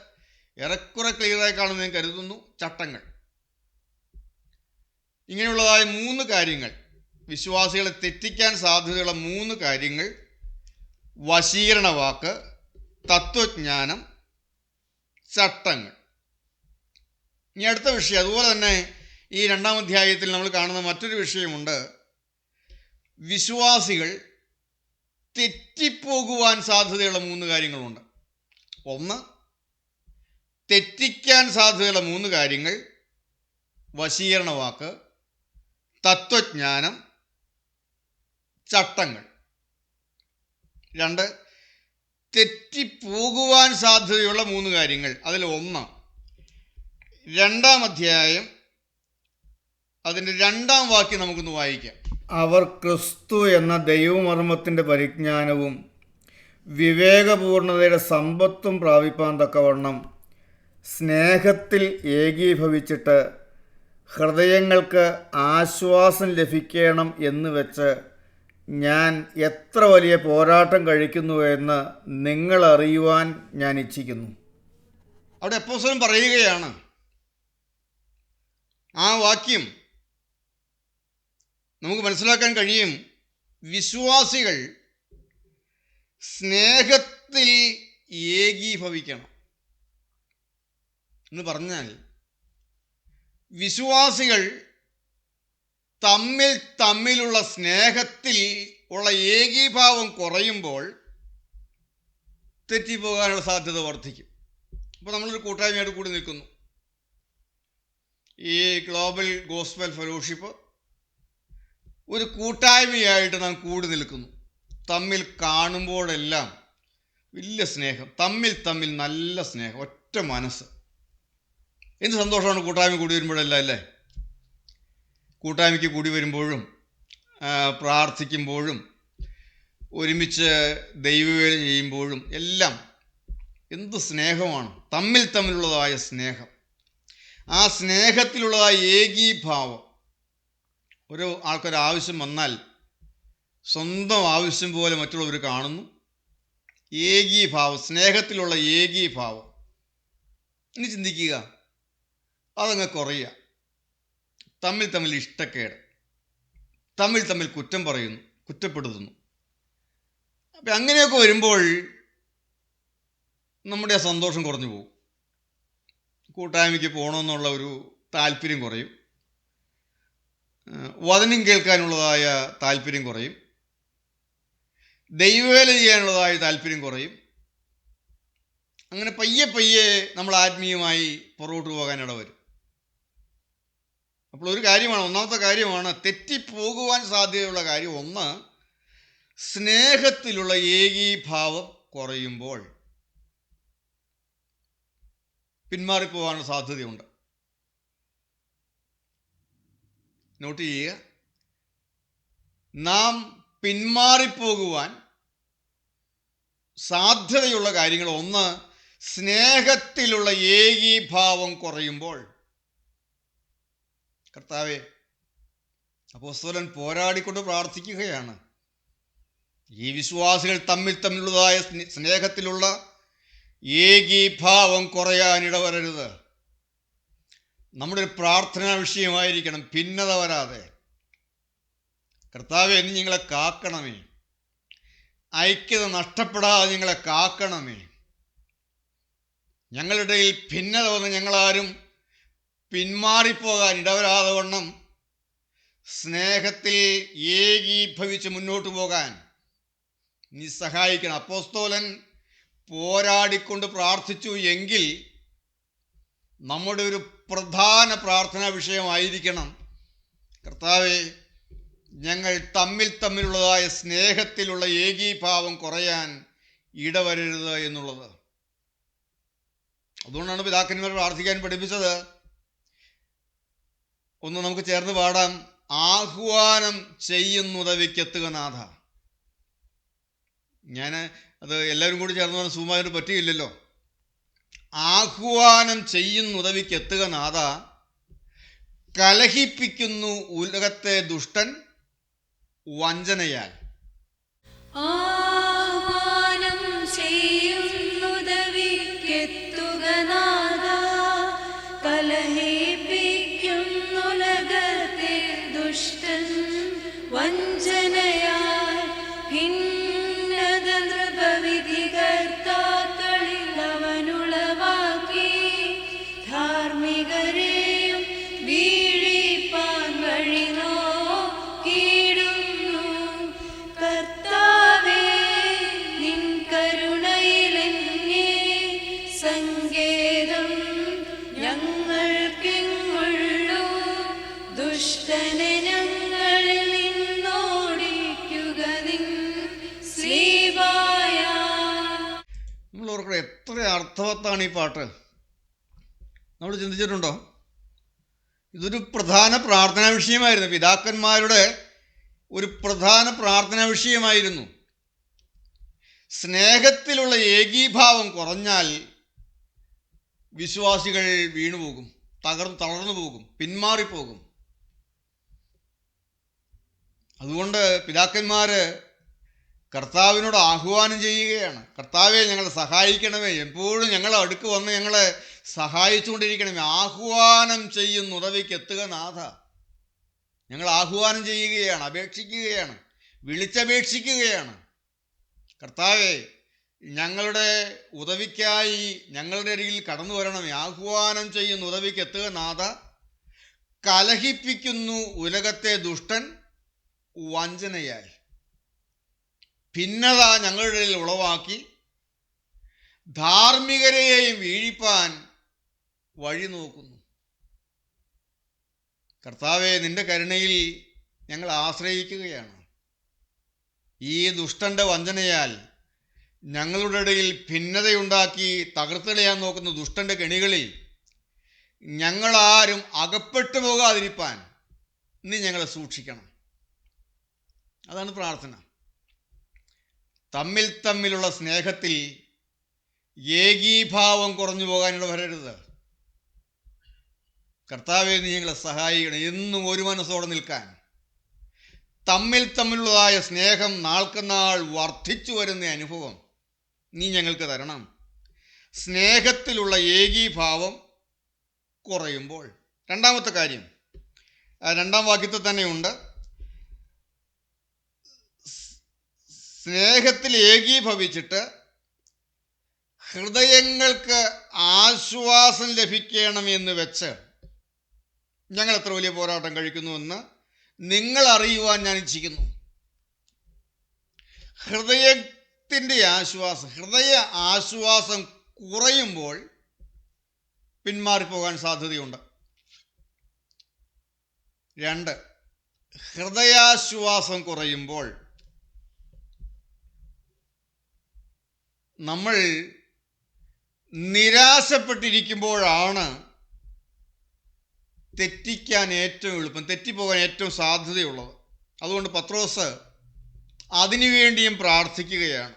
ഏറെക്കുറെ ക്ലിയറായി കാണുമെന്ന് ഞാൻ കരുതുന്നു. ചട്ടങ്ങൾ, ഇങ്ങനെയുള്ളതായ 3 കാര്യങ്ങൾ, വിശ്വാസികളെ തെറ്റിക്കാൻ സാധ്യതയുള്ള 3 കാര്യങ്ങൾ: വശീകരണ വാക്ക്, തത്വജ്ഞാനം, ചട്ടങ്ങൾ. ഇനി അടുത്ത വിഷയം, അതുപോലെ തന്നെ ഈ 2-ാം അധ്യായത്തിൽ നമ്മൾ കാണുന്ന മറ്റൊരു വിഷയമുണ്ട്. വിശ്വാസികൾ തെറ്റിപ്പോകുവാൻ സാധ്യതയുള്ള 3 കാര്യങ്ങളുണ്ട്. ഒന്ന്, തെറ്റിക്കാൻ സാധ്യതയുള്ള 3 കാര്യങ്ങൾ: വശീകരണ വാക്ക്, തത്വജ്ഞാനം, ചട്ടങ്ങൾ. 2, തെറ്റിപ്പോകുവാൻ സാധ്യതയുള്ള 3 കാര്യങ്ങൾ. അതിൽ ഒന്ന്, 2-ാം അധ്യായം അതിൻ്റെ 2-ാം വാക്യം നമുക്കൊന്ന് വായിക്കാം. അവർ ക്രിസ്തു എന്ന ദൈവമർമ്മത്തിൻ്റെ പരിജ്ഞാനവും വിവേകപൂർണതയുടെ സമ്പത്തും പ്രാപിപ്പാൻ തക്കവണ്ണം സ്നേഹത്തിൽ ഏകീഭവിച്ചിട്ട് ഹൃദയങ്ങൾക്ക് ആശ്വാസം ലഭിക്കണം എന്ന് വെച്ച് ഞാൻ എത്ര വലിയ പോരാട്ടം കഴിക്കുന്നുവെന്ന് നിങ്ങൾ അറിയുവാൻ ഞാൻ ഇച്ഛിക്കുന്നു. അവിടെ അപ്പോസ്തലൻ പറയുകയാണ്, ആ വാക്യം നമുക്ക് മനസ്സിലാക്കാൻ കഴിയും. വിശ്വാസികൾ സ്നേഹത്തിൽ ഏകീഭവിക്കണം എന്ന് പറഞ്ഞാൽ, വിശ്വാസികൾ തമ്മിലുള്ള സ്നേഹത്തിൽ ഉള്ള ഏകീഭാവം കുറയുമ്പോൾ തെറ്റിപ്പോകാനുള്ള സാധ്യത വർദ്ധിക്കും. അപ്പോൾ നമ്മളൊരു കൂട്ടായ്മയായിട്ട് കൂടി നിൽക്കുന്നു. ഈ ഗ്ലോബൽ ഗോസ്പൽ ഫെലോഷിപ്പ് ഒരു കൂട്ടായ്മയായിട്ട് നാം കൂടി നിൽക്കുന്നു. തമ്മിൽ കാണുമ്പോഴെല്ലാം വലിയ സ്നേഹം, തമ്മിൽ നല്ല സ്നേഹം, ഒറ്റ മനസ്സ്. എന്ത് സന്തോഷമാണ് കൂട്ടായ്മ കൂടി വരുമ്പോഴല്ല അല്ലേ? കൂട്ടായ്മയ്ക്ക് കൂടി വരുമ്പോഴും പ്രാർത്ഥിക്കുമ്പോഴും ഒരുമിച്ച് ദൈവവേല ചെയ്യുമ്പോഴും എല്ലാം എന്ത് സ്നേഹമാണ്, തമ്മിലുള്ളതായ സ്നേഹം. ആ സ്നേഹത്തിലുള്ളതായ ഏകീഭാവം. ഒരു ആൾക്കൊരാവശ്യം വന്നാൽ സ്വന്തം ആവശ്യം പോലെ മറ്റുള്ളവർ കാണുന്നു. ഏകീഭാവം, സ്നേഹത്തിലുള്ള ഏകീഭാവം. ഇനി ചിന്തിക്കുക, അതങ്ങ് കുറയുക. തമ്മിൽ ഇഷ്ടക്കേട്, തമ്മിൽ കുറ്റം പറയുന്നു, കുറ്റപ്പെടുത്തുന്നു. അപ്പം അങ്ങനെയൊക്കെ വരുമ്പോൾ നമ്മുടെ ആ സന്തോഷം കുറഞ്ഞു പോകും. കൂട്ടായ്മയ്ക്ക് പോകണമെന്നുള്ള ഒരു താല്പര്യം കുറയും. വചനം കേൾക്കാനുള്ളതായ താല്പര്യം കുറയും. ദൈവവേല ചെയ്യാനുള്ളതായ താല്പര്യം കുറയും. അങ്ങനെ പയ്യെ നമ്മൾ ആത്മീയമായി പുറകോട്ട് പോകാൻ ഇടവരും. അപ്പോൾ ഒരു കാര്യമാണ്, ഒന്നാമത്തെ കാര്യമാണ് തെറ്റിപ്പോകുവാൻ സാധ്യതയുള്ള കാര്യം. ഒന്ന്, സ്നേഹത്തിലുള്ള ഏകീഭാവം കുറയുമ്പോൾ പിന്മാറിപ്പോകാനുള്ള സാധ്യതയുണ്ട്. നോട്ട് ചെയ്യുക, നാം പിന്മാറിപ്പോകുവാൻ സാധ്യതയുള്ള കാര്യങ്ങൾ. ഒന്ന്, സ്നേഹത്തിലുള്ള ഏകീഭാവം കുറയുമ്പോൾ. കർത്താവേ, അപ്പോസ്തലൻ പോരാടിക്കൊണ്ട് പ്രാർത്ഥിക്കുകയാണ്, ഈ വിശ്വാസികൾ തമ്മിലുള്ളതായ സ്നേഹത്തിലുള്ള ഏകീഭാവം കുറയാനിടവരരുത്. നമ്മുടെ ഒരു പ്രാർത്ഥനാ വിഷയമായിരിക്കണം, ഭിന്നത വരാതെ. കർത്താവേ, നീ ഞങ്ങളെ കാക്കണമേ, ഐക്യത നഷ്ടപ്പെടാതെ ഞങ്ങളെ കാക്കണമേ. ഞങ്ങളുടെ ഇടയിൽ ഭിന്നത വന്ന് ഞങ്ങളാരും പിന്മാറിപ്പോകാൻ ഇടവരാതെ വണ്ണം സ്നേഹത്തിൽ ഏകീഭവിച്ച് മുന്നോട്ട് പോകാൻ നീ സഹായിക്കണം. അപ്പോസ്തലൻ പോരാടിക്കൊണ്ട് പ്രാർത്ഥിച്ചു എങ്കിൽ നമ്മുടെ ഒരു പ്രധാന പ്രാർത്ഥനാ വിഷയമായിരിക്കണം, കർത്താവേ, ഞങ്ങൾ തമ്മിലുള്ളതായ സ്നേഹത്തിലുള്ള ഏകീഭാവം കുറയാൻ ഇടവരരുത് എന്നുള്ളത്. അതുകൊണ്ടാണ് പിതാക്കന്മാർ പ്രാർത്ഥിക്കാൻ പഠിപ്പിച്ചത്. ഒന്ന് നമുക്ക് ചേർന്ന് പാടാം. ആഹ്വാനം ചെയ്യുന്നുദവിക്കെത്തുക നാഥ. ഞാൻ അത് എല്ലാവരും കൂടി ചേർന്ന് സുമായിട്ട് പറ്റിയില്ലല്ലോ. ആഹ്വാനം ചെയ്യുന്നുദവിക്കെത്തുക നാഥ, കലഹിപ്പിക്കുന്നു ഉലകത്തെ ദുഷ്ടൻ വഞ്ചനയാൽ. ആഹ്വാനം ചെയ്യുന്നുദവിക്കെത്തുക നാഥ, കലഹിപ്പിക്കുന്നുലകത്തെ ദുഷ്ടൻ വഞ്ചനയാൽ. ഭിന്നത നൃപവിധികർത്താക്കളിൽ അവനുളവാക്കി, ധാർമ്മികരെയും വീഴിപ്പാൻ വഴി നോക്കിയിടുന്നു. കർത്താവേ, നിൻ കരുണയിലെന്നെ സങ്കേതം ഞങ്ങൾക്കെങ്ങുള്ളൂ. ദുഷ്ടനെ ഞങ്ങളിൽ നിന്നോടിക്കുക നിൻ ശ്രീവായ. നമ്മൾ ഓർക്കണം, എത്ര അർത്ഥവത്താണ് ഈ പാട്ട്. നമ്മൾ ചിന്തിച്ചിട്ടുണ്ടോ? ഇതൊരു പ്രധാന പ്രാർത്ഥനാ വിഷയമായിരുന്നു. പിതാക്കന്മാരുടെ ഒരു പ്രധാന പ്രാർത്ഥനാ വിഷയമായിരുന്നു. സ്നേഹത്തിലുള്ള ഏകീഭാവം കുറഞ്ഞാൽ വിശ്വാസികൾ വീണുപോകും, തളർന്നു പോകും, പിന്മാറിപ്പോകും. അതുകൊണ്ട് പിതാക്കന്മാർ കർത്താവിനോട് ആഹ്വാനം ചെയ്യുകയാണ്, കർത്താവെ ഞങ്ങളെ സഹായിക്കണമേ, എപ്പോഴും ഞങ്ങളെ അടുക്ക് വന്ന് ഞങ്ങളെ സഹായിച്ചുകൊണ്ടിരിക്കണമേ. ആഹ്വാനം ചെയ്യുന്ന ഉദവിക്ക് എത്തുക നാഥ. ഞങ്ങൾ ആഹ്വാനം ചെയ്യുകയാണ്, അപേക്ഷിക്കുകയാണ്, വിളിച്ചപേക്ഷിക്കുകയാണ്. കർത്താവെ ഞങ്ങളുടെ ഉദവിക്കായി ഞങ്ങളുടെ അരികിൽ കടന്നു വരണമേ. ആഹ്വാനം ചെയ്യുന്ന ഉദവിക്ക് എത്തുക നാഥ. കലഹിപ്പിക്കുന്നു ഉലകത്തെ ദുഷ്ടൻ വഞ്ചനയാൽ. ഭിന്നത ഞങ്ങളുടെ ഇടയിൽ ഉളവാക്കി ധാർമ്മികരെയും വീഴിപ്പാൻ വഴി നോക്കുന്നു. കർത്താവെ നിന്റെ കരുണയിൽ ഞങ്ങൾ ആശ്രയിക്കുകയാണ്. ഈ ദുഷ്ടന്റെ വഞ്ചനയാൽ ഞങ്ങളുടെ ഇടയിൽ ഭിന്നതയുണ്ടാക്കി തകർത്തിടയാൻ നോക്കുന്ന ദുഷ്ടന്റെ കെണികളിൽ ഞങ്ങളാരും അകപ്പെട്ടു പോകാതിരിപ്പാൻ നീ ഞങ്ങളെ സൂക്ഷിക്കണം. അതാണ് പ്രാർത്ഥന. തമ്മിലുള്ള സ്നേഹത്തിൽ ഏകീഭാവം കുറഞ്ഞു പോകാനുള്ള വരരുത്. കർത്താവെ നീ ഞങ്ങളെ സഹായിക്കണം, എന്നും ഒരു മനസ്സോടെ നിൽക്കാൻ. തമ്മിലുള്ളതായ സ്നേഹം നാൾക്കുനാൾ വർദ്ധിച്ചു വരുന്ന അനുഭവം നീ ഞങ്ങൾക്ക് തരണം. സ്നേഹത്തിലുള്ള ഏകീഭാവം കുറയുമ്പോൾ, രണ്ടാമത്തെ കാര്യം 2-ാം വാക്യത്തിൽ തന്നെയുണ്ട്. സ്നേഹത്തിൽ ഏകീഭവിച്ചിട്ട് ഹൃദയങ്ങൾക്ക് ആശ്വാസം ലഭിക്കണമെന്ന് വെച്ച് ഞങ്ങൾ എത്ര വലിയ പോരാട്ടം കഴിക്കുന്നുവെന്ന് നിങ്ങൾ അറിയുവാൻ ഞാൻ ഇച്ഛിക്കുന്നു. ഹൃദയ ആശ്വാസം കുറയുമ്പോൾ പിന്മാറിപ്പോകാൻ സാധ്യതയുണ്ട്. 2, ഹൃദയാശ്വാസം കുറയുമ്പോൾ നമ്മൾ നിരാശപ്പെട്ടിരിക്കുമ്പോഴാണ് തെറ്റിക്കാൻ ഏറ്റവും എളുപ്പം, തെറ്റിപ്പോകാൻ ഏറ്റവും സാധ്യതയുള്ളത്. അതുകൊണ്ട് പത്രോസ് അതിനുവേണ്ടിയും പ്രാർത്ഥിക്കുകയാണ്.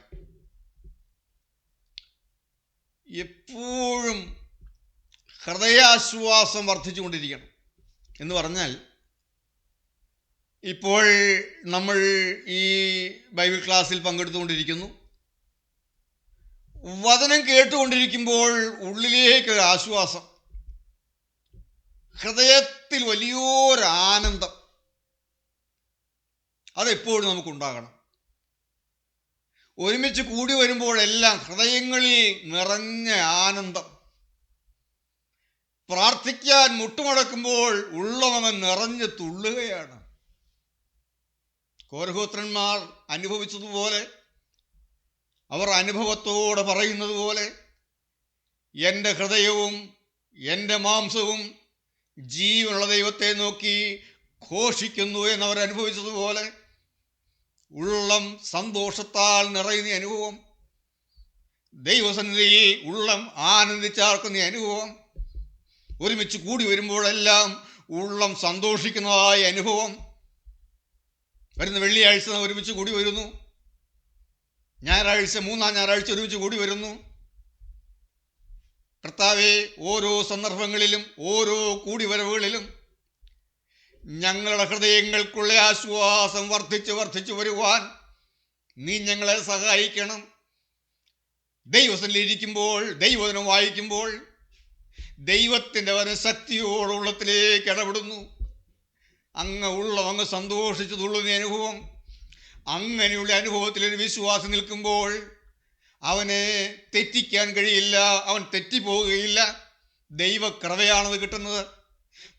എപ്പോഴും ഹൃദയാശ്വാസം വർദ്ധിച്ചുകൊണ്ടിരിക്കണം എന്ന് പറഞ്ഞാൽ, ഇപ്പോൾ നമ്മൾ ഈ ബൈബിൾ ക്ലാസ്സിൽ പങ്കെടുത്തുകൊണ്ടിരിക്കുന്നു. വചനം കേട്ടുകൊണ്ടിരിക്കുമ്പോൾ ഉള്ളിലേക്ക് ആശ്വാസം, ഹൃദയത്തിൽ വലിയൊരാനന്ദം, അതെപ്പോഴും നമുക്കുണ്ടാകണം. ഒരുമിച്ച് കൂടി വരുമ്പോഴെല്ലാം ഹൃദയങ്ങളിൽ നിറഞ്ഞ ആനന്ദം. പ്രാർത്ഥിക്കാൻ മുട്ടുമടക്കുമ്പോൾ ഉള്ളവൻ നിറഞ്ഞ് തുള്ളുകയാണ്. കോരഹോത്രന്മാർ അനുഭവിച്ചതുപോലെ, അവർ അനുഭവത്തോടെ പറയുന്നത് പോലെ, എൻ്റെ ഹൃദയവും എൻ്റെ മാംസവും ജീവനുള്ള ദൈവത്തെ നോക്കി ഘോഷിക്കുന്നു എന്നവർ അനുഭവിച്ചതുപോലെ, ഉള്ളം സന്തോഷത്താൽ നിറയുന്ന അനുഭവം, ദൈവസന്നിധിയിൽ ഉള്ളം ആനന്ദിച്ചാർക്കുന്ന അനുഭവം, ഒരുമിച്ച് കൂടി വരുമ്പോഴെല്ലാം ഉള്ളം സന്തോഷിക്കുന്നതായ അനുഭവം. വരുന്ന വെള്ളിയാഴ്ച ഒരുമിച്ച് കൂടി വരുന്നു, ഞായറാഴ്ച 3-ാം ഞായറാഴ്ച ഒരുമിച്ച് കൂടി വരുന്നു. കർത്താവെ, ഓരോ സന്ദർഭങ്ങളിലും ഓരോ കൂടിവരവുകളിലും ഞങ്ങളുടെ ഹൃദയങ്ങൾക്കുള്ള ആശ്വാസം വർദ്ധിച്ച് വരുവാൻ നീ ഞങ്ങളെ സഹായിക്കണം. ദൈവസന്നിധിയിലിരിക്കുമ്പോൾ, ദൈവവചനം വായിക്കുമ്പോൾ ദൈവത്തിൻ്റെ വചനശക്തിയോട് ഉള്ളത്തിലേക്ക് ഇടപെടുന്നു. അങ്ങ് സന്തോഷിച്ചു തുള്ളുന്ന അനുഭവം. അങ്ങനെയുള്ള അനുഭവത്തിലൊരു വിശ്വാസം നിൽക്കുമ്പോൾ അവനെ തെറ്റിക്കാൻ കഴിയില്ല, അവൻ തെറ്റിപ്പോവുകയില്ല. ദൈവകൃപയാണത് കിട്ടുന്നത്,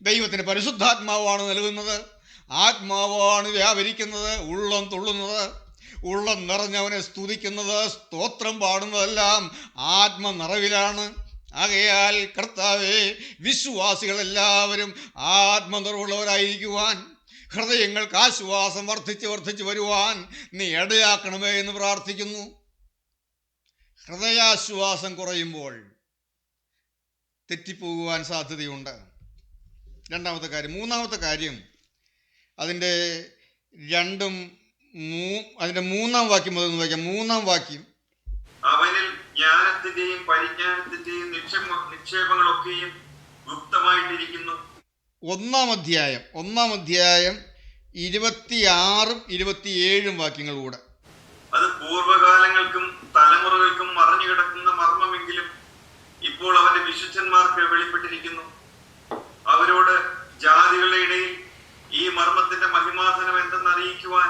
ദൈവത്തിൻ്റെ പരിശുദ്ധാത്മാവാണ് നൽകുന്നത്, ആത്മാവാണ് വ്യാപരിക്കുന്നത്, ഉള്ളം തുള്ളുന്നത്, ഉള്ളം നിറഞ്ഞവനെ സ്തുതിക്കുന്നത്, സ്തോത്രം പാടുന്നതെല്ലാം ആത്മനിറവിലാണ്. ആകയാൽ കർത്താവേ, വിശ്വാസികളെല്ലാവരും ആത്മനിറവുള്ളവരായിരിക്കുവാൻ, ഹൃദയങ്ങൾക്ക് ആശ്വാസം വർദ്ധിച്ച് വരുവാൻ നീ ഇടയാക്കണമേ എന്ന് പ്രാർത്ഥിക്കുന്നു. ഹൃദയാശ്വാസം കുറയുമ്പോൾ തെറ്റിപ്പോകുവാൻ സാധ്യതയുണ്ട്. രണ്ടാമത്തെ കാര്യം. മൂന്നാമത്തെ കാര്യം, അതിൻ്റെ 3-ാം വാക്യം മുതൽ വായിക്കാം. 3-ാം വാക്യം, ജ്ഞാനത്തിന്റെയും പരിജ്ഞാനത്തിന്റെയും നിക്ഷേപങ്ങളൊക്കെയും ഗുപ്തമായിട്ടിരിക്കുന്നു. ഒന്നാം അധ്യായം 26 27 വാക്യങ്ങൾ കൂടെ. അത് പൂർവ്വകാലങ്ങൾക്കും തലമുറകൾക്കും മറഞ്ഞു കിടക്കുന്ന മർമ്മമെങ്കിലും ഇപ്പോൾ അവന്റെ വിശുദ്ധന്മാർക്ക് വെളിപ്പെട്ടിരിക്കുന്നു. അവരോട് ജാതികളുടെ ഇടയിൽ ഈ മർമ്മത്തിന്റെ മഹിമാധനം എന്തെന്ന് അറിയിക്കുവാൻ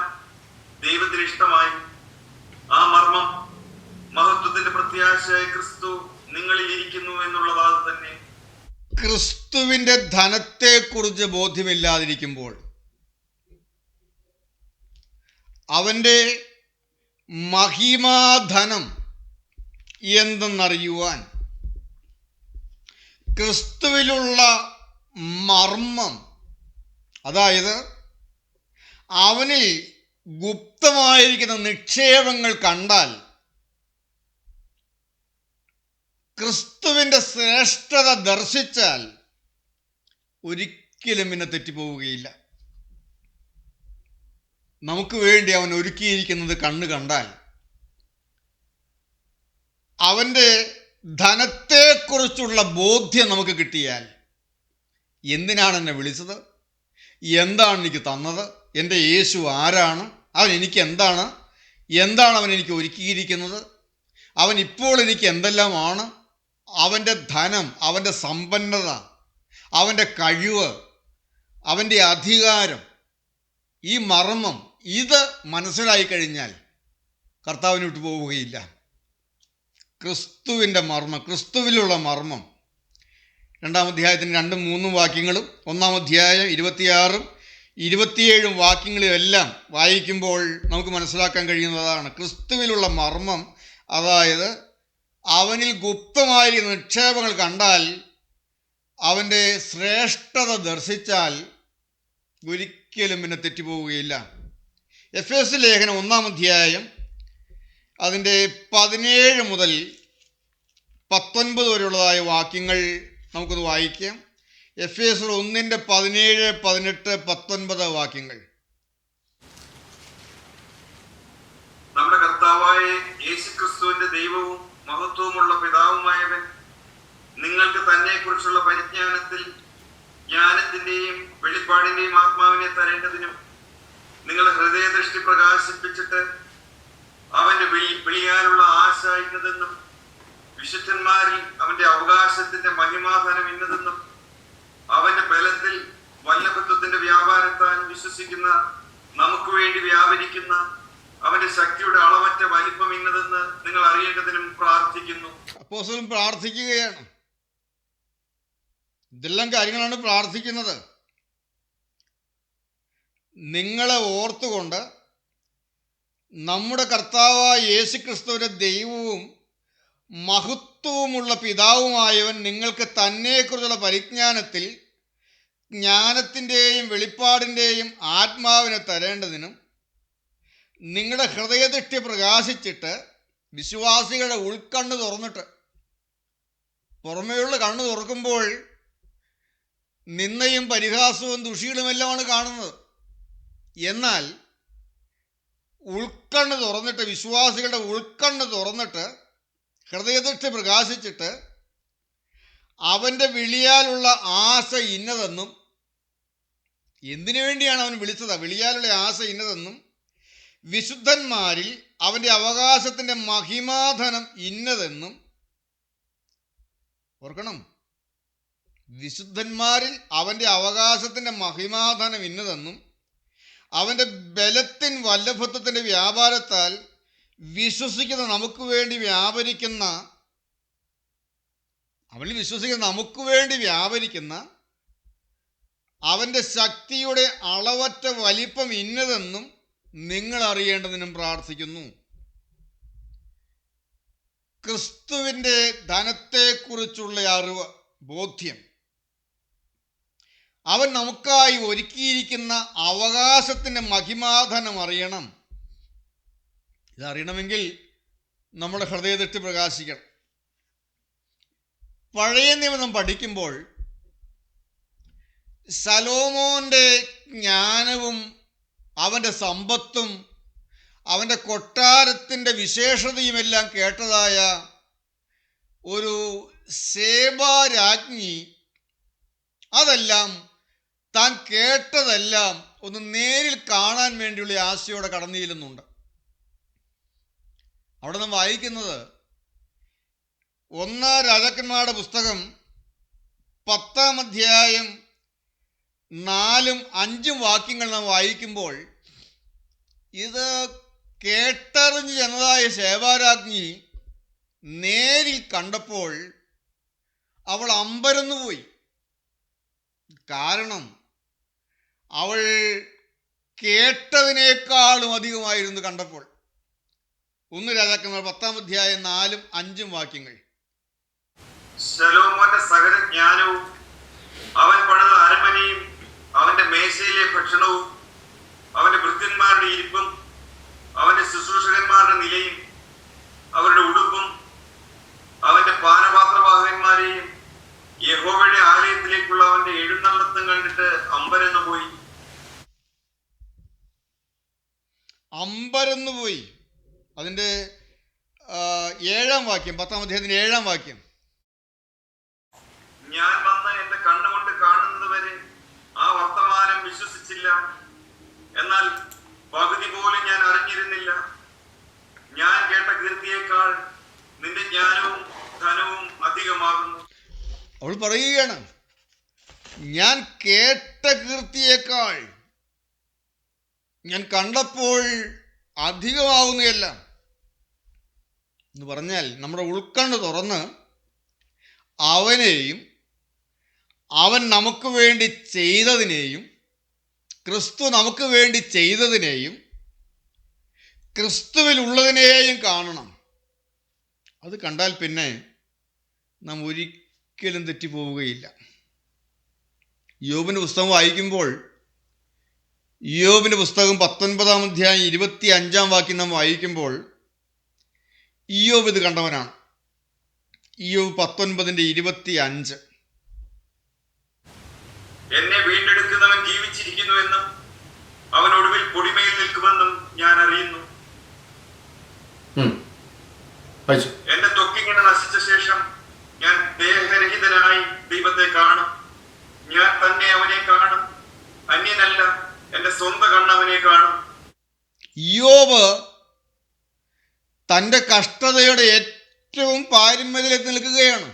ദൈവത്തിന് ഇഷ്ടമായി. ആ മർമ്മം മഹത്വത്തിന്റെ പ്രത്യാശയായ ക്രിസ്തു നിങ്ങളിൽ ഇരിക്കുന്നു എന്നുള്ളതാ തന്നെ. ക്രിസ്തുവിന്റെ ധനത്തെക്കുറിച്ച് ബോധ്യമില്ലാതിരിക്കുമ്പോൾ അവന്റെ മഹിമാധനം എന്തെന്നറിയുവാൻ ക്രിസ്തുവിലുള്ള മർമ്മം, അതായത് അവനിൽ ഗുപ്തമായിരിക്കുന്ന നിക്ഷേപങ്ങൾ കണ്ടാൽ ക്രിസ്തുവിൻ്റെ ശ്രേഷ്ഠത ദർശിച്ചാൽ ഒരിക്കലും പിന്നെ തെറ്റിപ്പോവുകയില്ല. നമുക്ക് വേണ്ടി അവൻ ഒരുക്കിയിരിക്കുന്നത് കണ്ണു കണ്ടാൽ, അവൻ്റെ ധനത്തെക്കുറിച്ചുള്ള ബോധ്യം നമുക്ക് കിട്ടിയാൽ, എന്തിനാണ് എന്നെ വിളിച്ചത്, എന്താണ് എനിക്ക് തന്നത്, എൻ്റെ യേശു ആരാണ്, അവൻ എനിക്ക് എന്താണ് അവൻ എനിക്ക് ഒരുക്കിയിരിക്കുന്നത്, അവൻ ഇപ്പോൾ എനിക്ക് എന്തെല്ലാമാണ്, അവൻ്റെ ധനം, അവൻ്റെ സമ്പന്നത, അവൻ്റെ കഴിവ്, അവൻ്റെ അധികാരം, ഈ മർമ്മം, ഇത് മനസ്സിലായി കഴിഞ്ഞാൽ കർത്താവിന് വിട്ടു പോവുകയില്ല. ക്രിസ്തുവിൻ്റെ മർമ്മം, ക്രിസ്തുവിലുള്ള മർമ്മം. 2-ാം അധ്യായത്തിന് 2-3 വാക്യങ്ങളും 1-ാം അധ്യായം 26 27 വാക്യങ്ങളുമെല്ലാം വായിക്കുമ്പോൾ നമുക്ക് മനസ്സിലാക്കാൻ കഴിയുന്നതാണ്. ക്രിസ്തുവിലുള്ള മർമ്മം, അതായത് അവനിൽ ഗുപ്തമായ നിക്ഷേപങ്ങൾ കണ്ടാൽ, അവൻ്റെ ശ്രേഷ്ഠത ദർശിച്ചാൽ ഒരിക്കലും പിന്നെ തെറ്റിപ്പോവുകയില്ല. എഫേസ്യ ലേഖനം 1-ാം അധ്യായം അതിൻ്റെ 17 മുതൽ 19 വരെയുള്ളതായ വാക്യങ്ങൾ നമുക്കൊന്ന് വായിക്കാം. എഫേസ്യർ 1-ന്റെ 17, 18, 19 വാക്യങ്ങൾ. നമ്മുടെ കർത്താവായ യേശുക്രിസ്തുവിന്റെ ദൈവവും മഹത്വമുള്ള പിതാവുമായവൻ നിങ്ങൾക്ക് തന്നെ കുറിച്ചുള്ള പരിജ്ഞാനത്തിൽ ജ്ഞാനത്തിന്റെയും വെളിപ്പാടിന്റെയും ആത്മാവിനെ തരേണ്ടതിനും നിങ്ങളുടെ ഹൃദയദൃഷ്ടി പ്രകാശിപ്പിച്ചിട്ട് അവന്റെ വിളിയാനുള്ള ആശ ഇന്നതെന്നും വിശുദ്ധന്മാരിൽ അവന്റെ അവകാശത്തിന്റെ മഹിമാധനം ഇന്നതെന്നും അവന്റെ ബലത്തിൽ വല്ലഭത്വത്തിന്റെ വ്യാപാരത്താൽ വിശ്വസിക്കുന്ന നമുക്ക് വേണ്ടി വ്യാപരിക്കുന്ന അവന്റെ ശക്തിയുടെ അളവറ്റ വലിപ്പം ഇന്നതെന്ന് നിങ്ങൾ അറിയേണ്ടതിനും പ്രാർത്ഥിക്കുന്നു. അപ്പോസ്തലൻ പ്രാർത്ഥിക്കുകയാണ്. ഇതെല്ലാം കാര്യങ്ങളാണ് പ്രാർത്ഥിക്കുന്നത്. നിങ്ങളെ ഓർത്തുകൊണ്ട് നമ്മുടെ കർത്താവായ യേശുക്രിസ്തുവിന്റെ ദൈവവും മഹത്വവുമുള്ള പിതാവുമായവൻ നിങ്ങൾക്ക് തന്നെക്കുറിച്ചുള്ള പരിജ്ഞാനത്തിൽ ജ്ഞാനത്തിൻ്റെയും വെളിപ്പാടിൻ്റെയും ആത്മാവിനെ തരേണ്ടതിനും നിങ്ങളുടെ ഹൃദയദൃഷ്ടി പ്രകാശിച്ചിട്ട് വിശ്വാസികളുടെ ഉൾക്കണ്ണ് തുറന്നിട്ട്, പുറമേയുള്ള കണ്ണ് തുറക്കുമ്പോൾ നിന്ദയും പരിഹാസവും ദുഷികളുമെല്ലാമാണ് കാണുന്നത്. എന്നാൽ ഉൾക്കണ്ണ് തുറന്നിട്ട്, വിശ്വാസികളുടെ ഉൾക്കണ്ണ് തുറന്നിട്ട് ഹൃദയദൃഷ്ടി പ്രകാശിച്ചിട്ട് അവൻ്റെ വിളിയാലുള്ള ആശ ഇന്നതെന്നും, എന്തിനു വേണ്ടിയാണ് അവൻ വിളിച്ചത്, വിളിയാലുള്ള ആശ ഇന്നതെന്നും വിശുദ്ധന്മാരിൽ അവൻ്റെ അവകാശത്തിൻ്റെ മഹിമാധനം ഇന്നതെന്നും ഓർക്കണം. വിശുദ്ധന്മാരിൽ അവൻ്റെ അവകാശത്തിൻ്റെ മഹിമാധനം ഇന്നതെന്നും അവൻ്റെ ബലത്തിൻ വല്ലഭത്വത്തിൻ്റെ വ്യാപാരത്താൽ വിശ്വസിക്കുന്ന നമുക്ക് വേണ്ടി വ്യാപരിക്കുന്ന, അവനിൽ വിശ്വസിക്കുന്ന നമുക്ക് വേണ്ടി വ്യാപരിക്കുന്ന അവൻ്റെ ശക്തിയുടെ അളവറ്റ വലിപ്പം ഇന്നതെന്നും നിങ്ങൾ അറിയേണ്ടതിനും പ്രാർത്ഥിക്കുന്നു. ക്രിസ്തുവിൻ്റെ ധനത്തെക്കുറിച്ചുള്ള അറിവ്, ബോധ്യം, അവൻ നമുക്കായി ഒരുക്കിയിരിക്കുന്ന അവകാശത്തിൻ്റെ മഹിമാധനം അറിയണം. ഇതറിയണമെങ്കിൽ നമ്മുടെ ഹൃദയദൃഷ്ടി പ്രകാശിക്കണം. പഴയ നിയമം പഠിക്കുമ്പോൾ ശലോമോൻ്റെ ജ്ഞാനവും അവൻ്റെ സമ്പത്തും അവൻ്റെ കൊട്ടാരത്തിൻ്റെ വിശേഷതയുമെല്ലാം കേട്ടതായ ഒരു ശേബാരാജ്ഞി അതെല്ലാം താൻ കേട്ടതെല്ലാം ഒന്ന് നേരിൽ കാണാൻ വേണ്ടിയുള്ള ആശയോടെ കടന്നു ചെല്ലുന്നുണ്ട്. അവിടെ നാം വായിക്കുന്നത് 1 രാജാക്കന്മാരുടെ പുസ്തകം 10-ാം അധ്യായം 4-5 വാക്യങ്ങൾ നാം വായിക്കുമ്പോൾ ഇത് കേട്ടറിഞ്ഞ് ചെന്നതായ ശേബാരാജ്ഞി നേരിൽ കണ്ടപ്പോൾ അവൾ അമ്പരന്നുപോയി. കാരണം അവൾ കേട്ടതിനേക്കാളും അധികമായിരുന്നു കണ്ടപ്പോൾ. 1 രാജാക്കന്മാർ 10-ാം അധ്യായം 4-5 വാക്യങ്ങൾ. ശലോമോന്റെ സകല ജ്ഞാനവും അവൻ പണിത അരമനയും അവന്റെ മേശയിലെ ഭക്ഷണവും അവന്റെ ഭൃത്യന്മാരുടെ ഇരിപ്പും അവന്റെ ശുശ്രൂഷകന്മാരുടെ നിലയും അവരുടെ ഉടുപ്പും അവന്റെ പാനപാത്രവാഹകന്മാരെയും യഹോവയുടെ ആലയത്തിലേക്കുള്ള അവന്റെ എഴുന്നള്ളത്തും കണ്ടിട്ട് അമ്പരന്നുപോയി. അമ്പരന്നുപോയി. അതിൻ്റെ 7-ാം വാക്യം, 10-ാം അധ്യായത്തിൻ്റെ 7-ാം വാക്യം. ഞാൻ വന്ന് എന്റെ കണ്ണുകൊണ്ട് കാണുന്നത് വരെ ആ വർത്തമാനം വിശ്വസിച്ചില്ല. എന്നാൽ പകുതി പോലും ഞാൻ അറിഞ്ഞിരുന്നില്ല. ഞാൻ കേട്ട കീർത്തിയേക്കാൾ നിന്റെ ജ്ഞാനവും ധനവും അധികമാകുന്നു. അവൾ പറയുകയാണ്, ഞാൻ കേട്ട കീർത്തിയേക്കാൾ ഞാൻ കണ്ടപ്പോൾ അധികമാവുന്നതല്ല എന്ന് പറഞ്ഞാൽ നമ്മുടെ ഉൾക്കണ്ണ് തുറന്ന് അവനെയും അവൻ നമുക്ക് വേണ്ടി ചെയ്തതിനെയും ക്രിസ്തു നമുക്ക് വേണ്ടി ചെയ്തതിനെയും ക്രിസ്തുവിലുള്ളതിനെയും കാണണം. അത് കണ്ടാൽ പിന്നെ നാം ഒരിക്കലും തെറ്റിപ്പോവുകയില്ല. യോബിൻ്റെ പുസ്തകം വായിക്കുമ്പോൾ യോബിൻ്റെ പുസ്തകം 19-ാം അധ്യായം 25-ാം വാക്യം നാം വായിക്കുമ്പോൾ ഇയ്യോബ് ഇത് കണ്ടവനാണ്. ഇയ്യോബ് 19:25. എന്നെ വീണ്ടെടുക്കുന്നവൻ ജീവിച്ചിരിക്കുന്നുവെന്നും അവൻ ഒടുവിൽ പൊടിമയിൽ നിൽക്കുമെന്നും ഞാൻ അറിയുന്നു. എന്റെ ത്വക്കിങ്ങനെ നശിച്ച ശേഷം ഞാൻ ദേഹരഹിതനായി ദൈവത്തെ കാണും. ഞാൻ തന്നെ അവനെ കാണും, അന്യനല്ല. എന്റെ സ്വന്തം കണ്ണവനെ കാണും. ഇയ്യോബ് തൻ്റെ കഷ്ടതയുടെ ഏറ്റവും പാരമ്യത്തിലെത്തി നിൽക്കുകയാണ്.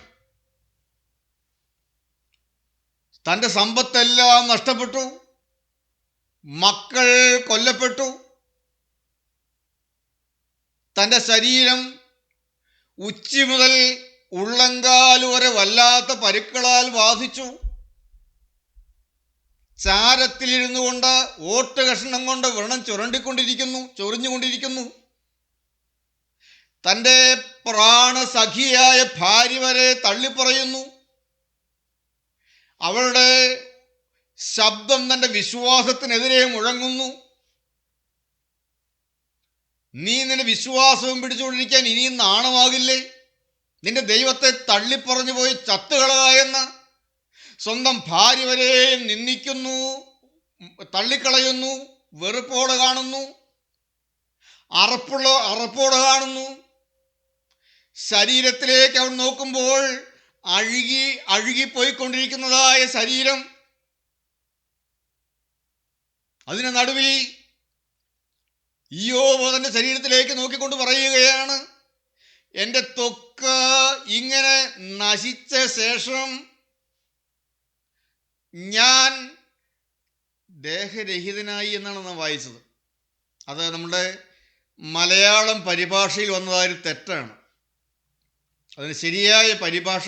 തൻ്റെ സമ്പത്തെല്ലാം നഷ്ടപ്പെട്ടു, മക്കൾ കൊല്ലപ്പെട്ടു, തൻ്റെ ശരീരം ഉച്ചി മുതൽ ഉള്ളങ്കാൽ വരെ വല്ലാത്ത പരുക്കളാൽ ബാധിച്ചു. ചാരത്തിലിരുന്നു കൊണ്ട് ഓട്ട് കഷ്ണം കൊണ്ട് വ്രണം ചൊറിഞ്ഞുകൊണ്ടിരിക്കുന്നു. തൻ്റെ പ്രാണസഖിയായ ഭാര്യ വരെ തള്ളിപ്പറയുന്നു. അവളുടെ ശബ്ദം തൻ്റെ വിശ്വാസത്തിനെതിരെ മുഴങ്ങുന്നു. നീ നിന്റെ വിശ്വാസവും പിടിച്ചുകൊണ്ടിരിക്കാൻ ഇനിയും നാണമാകില്ലേ? നിന്റെ ദൈവത്തെ തള്ളിപ്പറഞ്ഞു പോയി ചത്തുകളക എന്ന് സ്വന്തം ഭാര്യ വരെ നിന്ദിക്കുന്നു, തള്ളിക്കളയുന്നു, വെറുപ്പോടെ കാണുന്നു, അറപ്പോടെ കാണുന്നു. ശരീരത്തിലേക്ക് അവൻ നോക്കുമ്പോൾ അഴുകിപ്പോയിക്കൊണ്ടിരിക്കുന്നതായ ശരീരം, അതിന് നടുവിൽ ഇയ്യോബ് തൻ്റെ ശരീരത്തിലേക്ക് നോക്കിക്കൊണ്ട് പറയുകയാണ്, എൻ്റെ ത്വക്ക് ഇങ്ങനെ നശിച്ച ശേഷം ഞാൻ ദേഹരഹിതനായി എന്നാണ് നാം വായിച്ചത്. അത് നമ്മുടെ മലയാളം പരിഭാഷയിൽ വന്നതായൊരു തെറ്റാണ്. അതിന് ശരിയായ പരിഭാഷ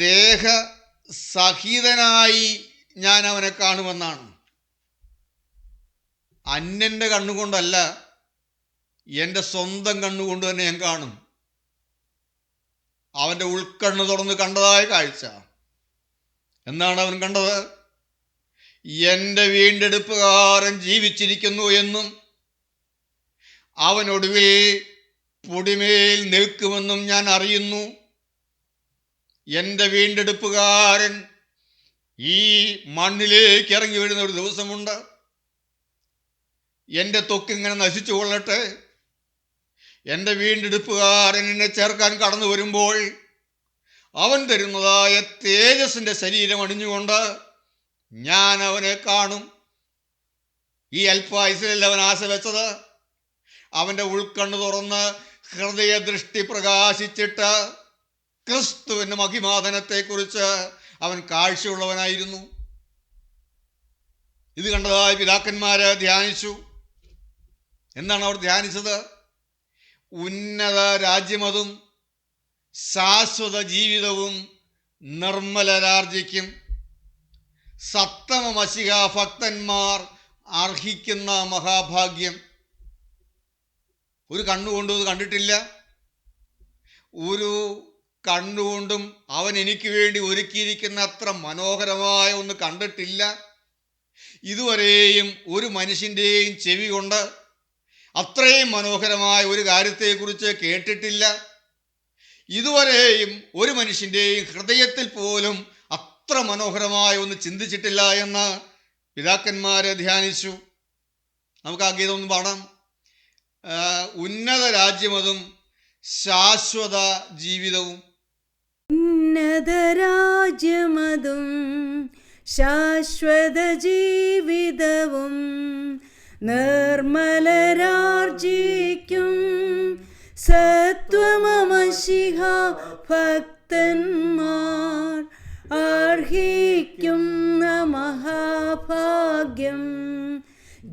ദേഹസഹിതനായി ഞാൻ അവനെ കാണുമെന്നാണ്. അന്യൻ്റെ കണ്ണുകൊണ്ടല്ല, എൻ്റെ സ്വന്തം കണ്ണുകൊണ്ട് തന്നെ ഞാൻ കാണും. അവൻ്റെ ഉൾക്കണ്ണ് തുറന്ന് കണ്ടതായ കാഴ്ച എന്താണ് അവൻ കണ്ടത്? എൻ്റെ വീണ്ടെടുപ്പുകാരൻ ജീവിച്ചിരിക്കുന്നു എന്നും അവനൊടുവിൽ പൊടിമേൽ നിൽക്കുമെന്നും ഞാൻ അറിയുന്നു. എൻ്റെ വീണ്ടെടുപ്പുകാരൻ ഈ മണ്ണിലേക്ക് ഇറങ്ങി വരുന്ന ഒരു ദിവസമുണ്ട്. എൻ്റെ ത്വക്കിങ്ങനെ നശിച്ചു കൊള്ളട്ടെ, എൻ്റെ വീണ്ടെടുപ്പുകാരൻ എന്നെ ചേർക്കാൻ കടന്നു വരുമ്പോൾ അവൻ തരുന്നതായ തേജസ്സിൻ്റെ ശരീരം അണിഞ്ഞുകൊണ്ട് ഞാൻ അവനെ കാണും. ഈ അല്പായുസിലല്ല അവൻ ആശ വെച്ചത്. അവൻ്റെ ഉൾക്കണ്ണ് തുറന്ന് ഹൃദയദൃഷ്ടി പ്രകാശിച്ചിട്ട് ക്രിസ്തുവിൻ്റെ മഹിമാധനത്തെക്കുറിച്ച് അവൻ കാഴ്ചയുള്ളവനായിരുന്നു. ഇത് കണ്ടതായി പിതാക്കന്മാര് ധ്യാനിച്ചു. എന്താണ് അവർ ധ്യാനിച്ചത്? ഉന്നത രാജ്യമതും ശാശ്വത ജീവിതവും നിർമ്മലരാർജിക്കും. സത്തമ മശിഹ ഭക്തന്മാർ അർഹിക്കുന്ന മഹാഭാഗ്യം. ഒരു കണ്ണുകൊണ്ടും ഇത് കണ്ടിട്ടില്ല. ഒരു കണ്ണുകൊണ്ടും അവൻ എനിക്ക് വേണ്ടി ഒരുക്കിയിരിക്കുന്ന അത്ര മനോഹരമായ ഒന്ന് കണ്ടിട്ടില്ല. ഇതുവരെയും ഒരു മനുഷ്യൻ്റെയും ചെവി കൊണ്ട് അത്രയും മനോഹരമായ ഒരു കാര്യത്തെക്കുറിച്ച് കേട്ടിട്ടില്ല. ഇതുവരെയും ഒരു മനുഷ്യൻ്റെയും ഹൃദയത്തിൽ പോലും അത്ര മനോഹരമായ ഒന്ന് ചിന്തിച്ചിട്ടില്ല എന്ന് പിതാക്കന്മാരെ ധ്യാനിച്ചു. നമുക്ക് ആ ഗീതം ഒന്ന് പാടാം. ഉന്നത രാജ്യമതും ശാശ്വത ജീവിതവും. ഉന്നത രാജ്യമതും ശാശ്വത ജീവിതവും നിർമ്മലരാർജിക്കും. സത്വമശിഹ ഭക്തന്മാർ അർഹിക്കുന്ന മഹാഭാഗ്യം.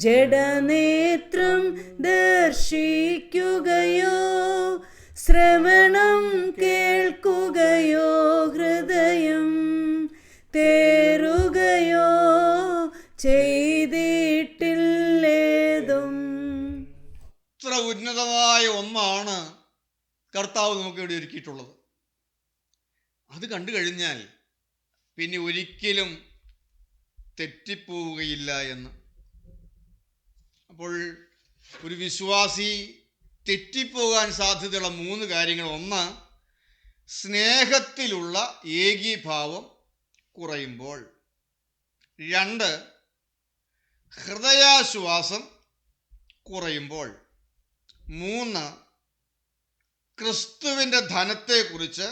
ജഡനേത്രം ദർശിക്കുകയോ ശ്രവണം കേൾക്കുകയോ ഹൃദയം തേറുകയോ ചെയ്തിട്ടില്ലേതും. ഇത്ര ഉന്നതമായ ഒന്നാണ് കർത്താവ് നമുക്ക് ഇവിടെ ഒരുക്കിയിട്ടുള്ളത്. അത് കണ്ടു കഴിഞ്ഞാൽ പിന്നെ ഒരിക്കലും തെറ്റിപ്പോവുകയില്ല എന്ന്. അപ്പോൾ ഒരു വിശ്വാസി തെറ്റിപ്പോകാൻ സാധ്യതയുള്ള 3 കാര്യങ്ങൾ. 1, സ്നേഹത്തിലുള്ള ഏകീഭാവം കുറയുമ്പോൾ. 2, ഹൃദയാശ്വാസം കുറയുമ്പോൾ. 3, ക്രിസ്തുവിൻ്റെ ധനത്തെക്കുറിച്ച്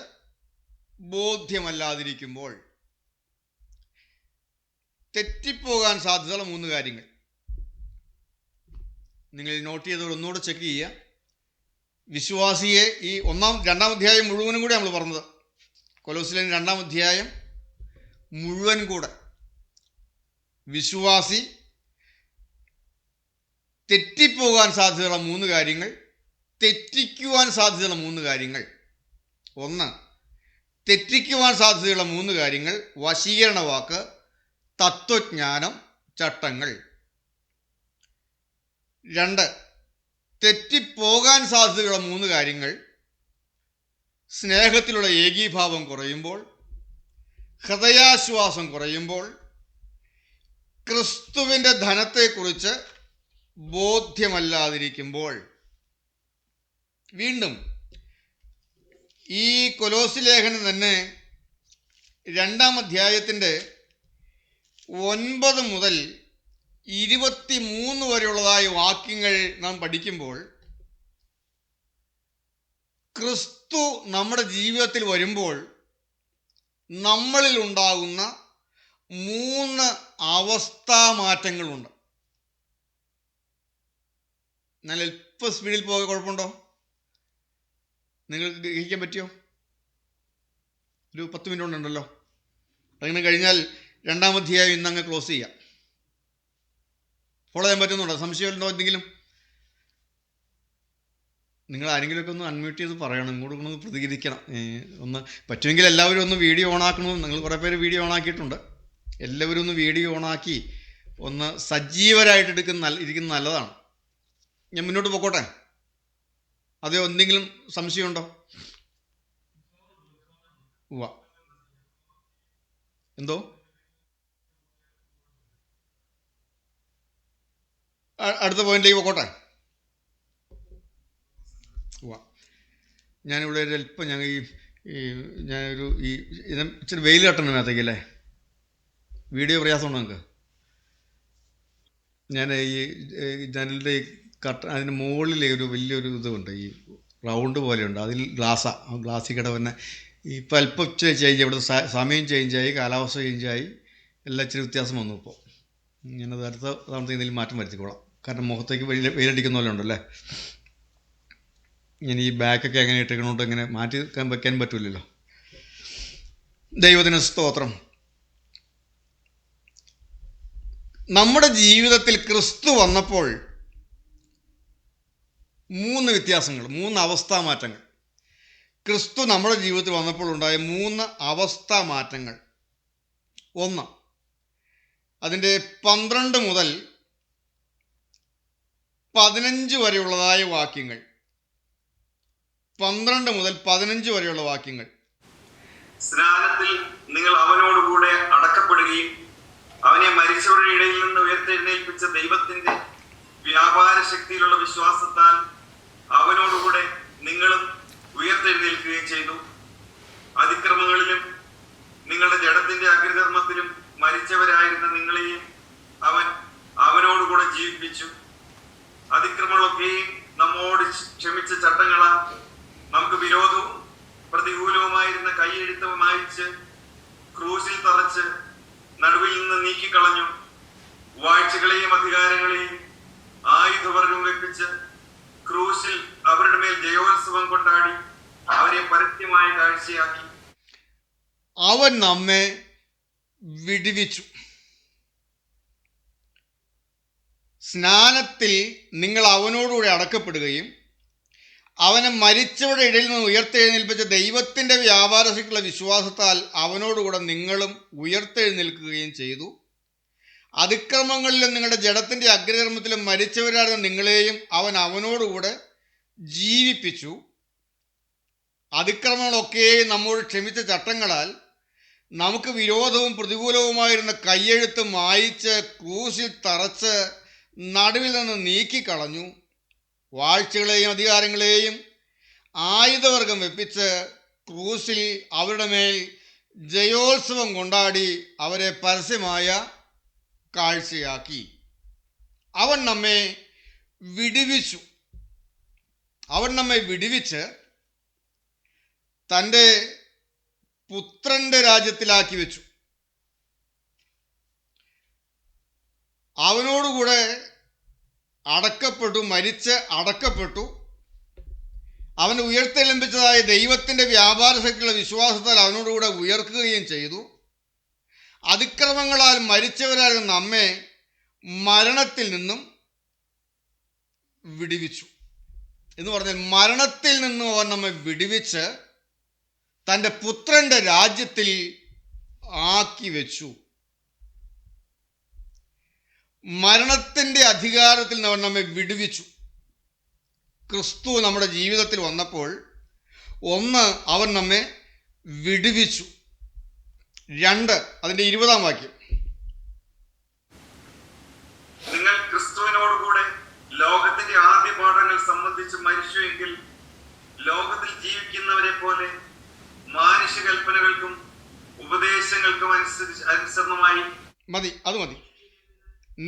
ബോധ്യമല്ലാതിരിക്കുമ്പോൾ. തെറ്റിപ്പോകാൻ സാധ്യതയുള്ള 3 കാര്യങ്ങൾ നിങ്ങൾ നോട്ട് ചെയ്ത് ഒന്നുകൂടെ ചെക്ക് ചെയ്യുക. വിശ്വാസിയെ ഈ 2-ാം അധ്യായം മുഴുവനും കൂടെ നമ്മൾ പറഞ്ഞത്. കൊലോസ്യർ 2-ാം അധ്യായം മുഴുവൻ കൂടെ വിശ്വാസി തെറ്റിപ്പോകാൻ സാധ്യതയുള്ള 3 കാര്യങ്ങൾ, തെറ്റിക്കുവാൻ സാധ്യതയുള്ള 3 കാര്യങ്ങൾ. 1, തെറ്റിക്കുവാൻ സാധ്യതയുള്ള 3 കാര്യങ്ങൾ: വശീകരണ വാക്ക്, തത്വജ്ഞാനം, ചട്ടങ്ങൾ. 2, തെറ്റിപ്പോകാൻ സാധ്യതയുള്ള 3 കാര്യങ്ങൾ: സ്നേഹത്തിലുള്ള ഏകീഭാവം കുറയുമ്പോൾ, ഹൃദയാശ്വാസം കുറയുമ്പോൾ, ക്രിസ്തുവിൻ്റെ ധനത്തെക്കുറിച്ച് ബോധ്യമല്ലാതിരിക്കുമ്പോൾ. വീണ്ടും ഈ കൊലോസ്യ ലേഖനം തന്നെ 2-ാം അധ്യായത്തിൻ്റെ 9 മുതൽ 23 വരെയുള്ളതായ വാക്യങ്ങൾ നാം പഠിക്കുമ്പോൾ, ക്രിസ്തു നമ്മുടെ ജീവിതത്തിൽ വരുമ്പോൾ നമ്മളിൽ ഉണ്ടാകുന്ന 3 അവസ്ഥാമാറ്റങ്ങളുണ്ട്. ഞാൻ അല്പം സ്പീഡിൽ പോകാൻ കുഴപ്പമുണ്ടോ? നിങ്ങൾക്ക് ഗ്രഹിക്കാൻ പറ്റിയോ? ഒരു 10 മിനിറ്റ് കൊണ്ടുണ്ടല്ലോ. അങ്ങനെ കഴിഞ്ഞാൽ 2-ാം അധ്യായം ഇന്നങ്ങ് ക്ലോസ് ചെയ്യാം. ഫോളോ ചെയ്യാൻ പറ്റുന്നുണ്ടോ? സംശയമുണ്ടോ എന്തെങ്കിലും? നിങ്ങൾ ആരെങ്കിലുമൊക്കെ ഒന്ന് അൺമ്യൂട്ട് ചെയ്ത് പറയണം, ഇങ്ങോട്ട് ഒന്ന് പ്രതികരിക്കണം. ഒന്ന് പറ്റുമെങ്കിൽ എല്ലാവരും ഒന്ന് വീഡിയോ ഓണാക്കണം. നിങ്ങൾ കുറേ പേര് വീഡിയോ ഓണാക്കിയിട്ടുണ്ട്. എല്ലാവരും ഒന്ന് വീഡിയോ ഓണാക്കി ഒന്ന് സജീവരായിട്ട് ഇരിക്കുന്നത് നല്ലതാണ്. ഞാൻ മുന്നോട്ട് പോയിക്കോട്ടെ? അതെയോ എന്തെങ്കിലും സംശയമുണ്ടോ? എന്തോ അടുത്ത പോയിന്റിലേക്ക് പോയിക്കോട്ടെ? ഞാനിവിടെ അല്പം ഞാനൊരു ഇച്ചിരി വെയിൽ തട്ടണം മേത്തേക്കല്ലേ? വീഡിയോ പ്രയാസമുണ്ടോ നിങ്ങൾക്ക്? ഞാൻ ഈ ജനലിൻ്റെ അതിന് മുകളിൽ ഒരു വലിയൊരു ഇതുണ്ട്, ഈ റൗണ്ട് പോലെയുണ്ട്, അതിൽ ഗ്ലാസ്സാണ്. ആ ഗ്ലാസ്സിൽ കൂടെ തന്നെ ഇപ്പോൾ അല്പം ചേഞ്ച്, ഇവിടുത്തെ സമയം ചേഞ്ചായി, കാലാവസ്ഥ ചേഞ്ചായി, എല്ലാം ഇച്ചിരി വ്യത്യാസം വന്നു. ഇപ്പോൾ ഇങ്ങനെ അടുത്ത തവണത്തെ എന്തെങ്കിലും മാറ്റം വരുത്തിക്കോളാം. കാരണം മുഖത്തേക്ക് വെയിലടിക്കുന്ന പോലെ ഉണ്ടല്ലേ. ഇങ്ങനെ ഈ ബാക്കൊക്കെ എങ്ങനെ ഇട്ടിരിക്കണോട്ട് ഇങ്ങനെ മാറ്റി വെക്കാൻ പറ്റില്ലല്ലോ. ദൈവത്തിന് സ്തോത്രം. നമ്മുടെ ജീവിതത്തിൽ ക്രിസ്തു വന്നപ്പോൾ 3 വ്യത്യാസങ്ങൾ, 3 അവസ്ഥാ മാറ്റങ്ങൾ. ക്രിസ്തു നമ്മുടെ ജീവിതത്തിൽ വന്നപ്പോൾ ഉണ്ടായ 3 അവസ്ഥാ മാറ്റങ്ങൾ. 1, അതിൻ്റെ 12 മുതൽ 15 വരെയുള്ളതായ വാക്യങ്ങൾ. 12 മുതൽ 15 വരെയുള്ള വാക്യങ്ങൾ. സ്നാനത്തിൽ നിങ്ങൾ അവനോടുകൂടെ അടക്കപ്പെടുകയും അവനെ മരിച്ചവരുടെ ഇടയിൽ നിന്ന് ഉയർത്തെഴുന്നേൽപ്പിച്ച ദൈവത്തിന്റെ വ്യാപാര ശക്തിയിലുള്ള വിശ്വാസത്താൽ അവനോടുകൂടെ നിങ്ങളും ഉയർത്തെഴുന്നേൽക്കുകയും ചെയ്തു. അതിക്രമങ്ങളിലും നിങ്ങളുടെ ജഡത്തിന്റെ അഗ്രകർമ്മത്തിലും മരിച്ചവരായിരുന്ന നിങ്ങളെയും അവനോടുകൂടെ ജീവിപ്പിച്ചു. അതിക്രമങ്ങളൊക്കെയും നമ്മോട് ക്ഷമിച്ച ചട്ടങ്ങളാൽ നമുക്ക് വിരോധവും പ്രതികൂലവുമായിരുന്ന കൈയെഴുത്ത് മായിച്ച് ക്രൂശിൽ തറച്ച് നടുവിൽ നിന്ന് നീക്കിക്കളഞ്ഞു. വാഴ്ചകളെയും അധികാരങ്ങളെയും ആയുധവർഗം വെപ്പിച്ച് ക്രൂശിൽ അവരുടെ മേൽ ജയോത്സവം കൊണ്ടാടി അവരെ പരസ്യമായ കാഴ്ചയാക്കി. അവൻ നമ്മെ വിടുവിച്ചു. സ്നാനത്തിൽ നിങ്ങൾ അവനോടുകൂടെ അടക്കപ്പെടുകയും അവനെ മരിച്ചവരുടെ ഇടയിൽ നിന്ന് ഉയർത്തെഴുന്നേൽപ്പിച്ച ദൈവത്തിൻ്റെ വ്യാപാരശക്തിയുള്ള വിശ്വാസത്താൽ അവനോടുകൂടെ നിങ്ങളും ഉയർത്തെഴുന്നേൽക്കുകയും ചെയ്തു. അതിക്രമങ്ങളിലും നിങ്ങളുടെ ജഡത്തിൻ്റെ അഗ്രകർമ്മത്തിലും മരിച്ചവരായിരുന്ന നിങ്ങളെയും അവനോടുകൂടെ ജീവിപ്പിച്ചു. അതിക്രമങ്ങളൊക്കെ നമ്മോട് ക്ഷമിച്ച ചട്ടങ്ങളാൽ നമുക്ക് വിരോധവും പ്രതികൂലവുമായിരുന്ന കയ്യെഴുത്ത് മായിച്ച് ക്രൂശിൽ തറച്ച് നടുവിൽ നിന്ന് നീക്കിക്കളഞ്ഞു. വാഴ്ചകളെയും അധികാരങ്ങളെയും ആയുധവർഗം വെപ്പിച്ച് ക്രൂശിൽ അവരുടെ മേൽ ജയോത്സവം കൊണ്ടാടി അവരെ പരസ്യമായ കാഴ്ചയാക്കി. അവൻ നമ്മെ വിടുവിച്ചു. അവൻ നമ്മെ വിടുവിച്ച് തൻ്റെ പുത്രൻ്റെ രാജ്യത്തിലാക്കി വെച്ചു. അവനോടുകൂടെ അടക്കപ്പെട്ടു, മരിച്ച് അടക്കപ്പെട്ടു. അവൻ ഉയർത്തെഴുന്നേൽപ്പിച്ചതായ ദൈവത്തിൻ്റെ വ്യാപാര ശക്തിയുള്ള വിശ്വാസത്താൽ അവനോടുകൂടെ ഉയർക്കുകയും ചെയ്തു. അതിക്രമങ്ങളാൽ മരിച്ചവരായിരുന്ന നമ്മെ മരണത്തിൽ നിന്നും വിടുവിച്ചു. എന്ന് പറഞ്ഞാൽ മരണത്തിൽ നിന്നും അവൻ നമ്മെ വിടുവിച്ച് തൻ്റെ പുത്രൻ്റെ രാജ്യത്തിൽ ആക്കി വെച്ചു. മരണത്തിൻ്റെ അധികാരത്തിൽ നിന്ന് അവൻ നമ്മെ വിടുവിച്ചു. ക്രിസ്തു നമ്മുടെ ജീവിതത്തിൽ വന്നപ്പോൾ 1, അവൻ നമ്മെ വിടുവിച്ചു. 2, അതിൻ്റെ 20-ാം വാക്യം. നിങ്ങൾ ക്രിസ്തുവിനോടുകൂടെ ലോകത്തിന്റെ ആദ്യ പാഠങ്ങൾ സംബന്ധിച്ച് മരിച്ചുവെങ്കിൽ ലോകത്തിൽ ജീവിക്കുന്നവരെ പോലെ മാനുഷ്യ കൽപ്പനകൾക്കും ഉപദേശങ്ങൾക്കും അനുസരണമായി മതി, അത് മതി.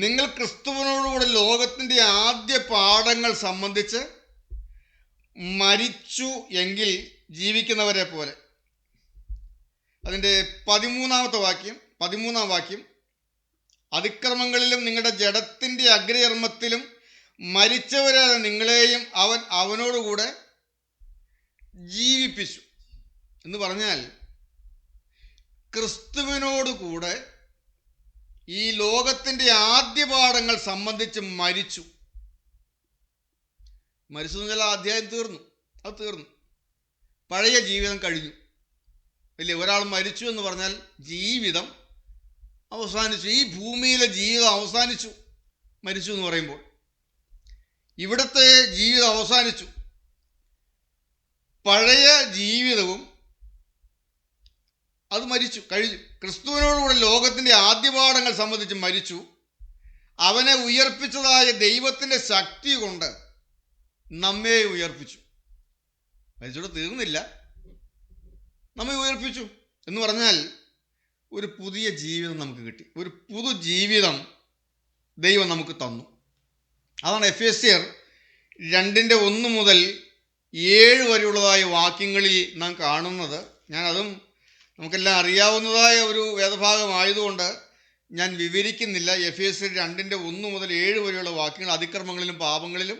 നിങ്ങൾ ക്രിസ്തുവിനോടുകൂടെ ലോകത്തിൻ്റെ ആദ്യ പാഠങ്ങൾ സംബന്ധിച്ച് മരിച്ചു എങ്കിൽ ജീവിക്കുന്നവരെ പോലെ. അതിൻ്റെ 13-ാം വാക്യം. അതിക്രമങ്ങളിലും നിങ്ങളുടെ ജഡത്തിൻ്റെ അഗ്രകർമ്മത്തിലും മരിച്ചവരായ നിങ്ങളെയും അവനോടുകൂടെ ജീവിപ്പിച്ചു. എന്ന് പറഞ്ഞാൽ ക്രിസ്തുവിനോടുകൂടെ ഈ ലോകത്തിൻ്റെ ആദ്യ പാഠങ്ങൾ സംബന്ധിച്ച് മരിച്ചു എന്ന് വെച്ചാൽ അധ്യായം തീർന്നു. അത് തീർന്നു. പഴയ ജീവിതം കഴിഞ്ഞു. ഇല്ലേ? ഒരാൾ മരിച്ചു എന്ന് പറഞ്ഞാൽ ജീവിതം അവസാനിച്ചു. ഈ ഭൂമിയിലെ ജീവിതം അവസാനിച്ചു. മരിച്ചു എന്ന് പറയുമ്പോൾ ഇവിടുത്തെ ജീവിതം അവസാനിച്ചു. പഴയ ജീവിതവും അത് മരിച്ചു, കഴിഞ്ഞു. ക്രിസ്തുവിനോടുകൂടെ ലോകത്തിൻ്റെ ആദ്യപാഠങ്ങൾ സംബന്ധിച്ച് മരിച്ചു. അവനെ ഉയർപ്പിച്ചതായ ദൈവത്തിൻ്റെ ശക്തി കൊണ്ട് നമ്മെ ഉയർപ്പിച്ചു. മരിച്ചോടെ തീർന്നില്ല, നമ്മെ ഉയർപ്പിച്ചു എന്ന് പറഞ്ഞാൽ ഒരു പുതിയ ജീവിതം നമുക്ക് കിട്ടി. ഒരു പുതു ജീവിതം ദൈവം നമുക്ക് തന്നു. അതാണ് എഫേസ്യർ 2:1 മുതൽ 7 വരെയുള്ളതായ വാക്യങ്ങളിൽ നാം കാണുന്നത്, ഞാനതും നമുക്കെല്ലാം അറിയാവുന്നതായ ഒരു വേദഭാഗമായതുകൊണ്ട് ഞാൻ വിവരിക്കുന്നില്ല. എഫേസ്യർ 2:1 മുതൽ 7 വരെയുള്ള വാക്യങ്ങൾ, അതിക്രമങ്ങളിലും പാപങ്ങളിലും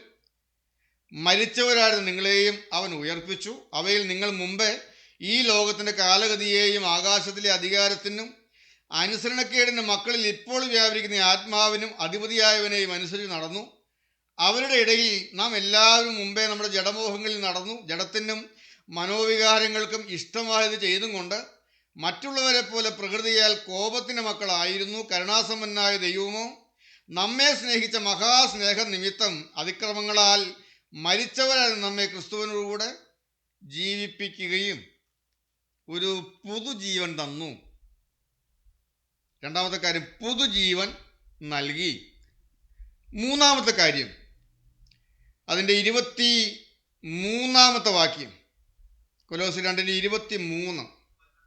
മരിച്ചവരായിരുന്നു നിങ്ങളെയും അവൻ ഉയർപ്പിച്ചു. അവയിൽ നിങ്ങൾ മുമ്പേ ഈ ലോകത്തിൻ്റെ കാലഗതിയെയും ആകാശത്തിലെ അധികാരത്തിനും അനുസരണക്കേടിൻ്റെ മക്കളിൽ ഇപ്പോൾ വ്യാപരിക്കുന്ന ആത്മാവിനും അധിപതിയായവനെയും അനുസരിച്ച് നടന്നു. അവരുടെ ഇടയിൽ നാം എല്ലാവരും മുമ്പേ നമ്മുടെ ജഡമോഹങ്ങളിൽ നടന്നു, ജഡത്തിനും മനോവികാരങ്ങൾക്കും ഇഷ്ടമായത് ചെയ്തും കൊണ്ട് മറ്റുള്ളവരെ പോലെ പ്രകൃതിയാൽ കോപത്തിൻ്റെ മക്കളായിരുന്നു. കരുണാസമ്പന്നനായ ദൈവമോ നമ്മെ സ്നേഹിച്ച മഹാസ്നേഹ നിമിത്തം അതിക്രമങ്ങളാൽ മരിച്ചവരാൽ നമ്മെ ക്രിസ്തുവിനോടുകൂടെ ജീവിപ്പിക്കുകയും ഒരു പുതുജീവൻ തന്നു. രണ്ടാമത്തെ കാര്യം, പുതുജീവൻ നൽകി. മൂന്നാമത്തെ കാര്യം, അതിൻ്റെ 23 വാക്യം, കൊലോസ്യർ 2:23.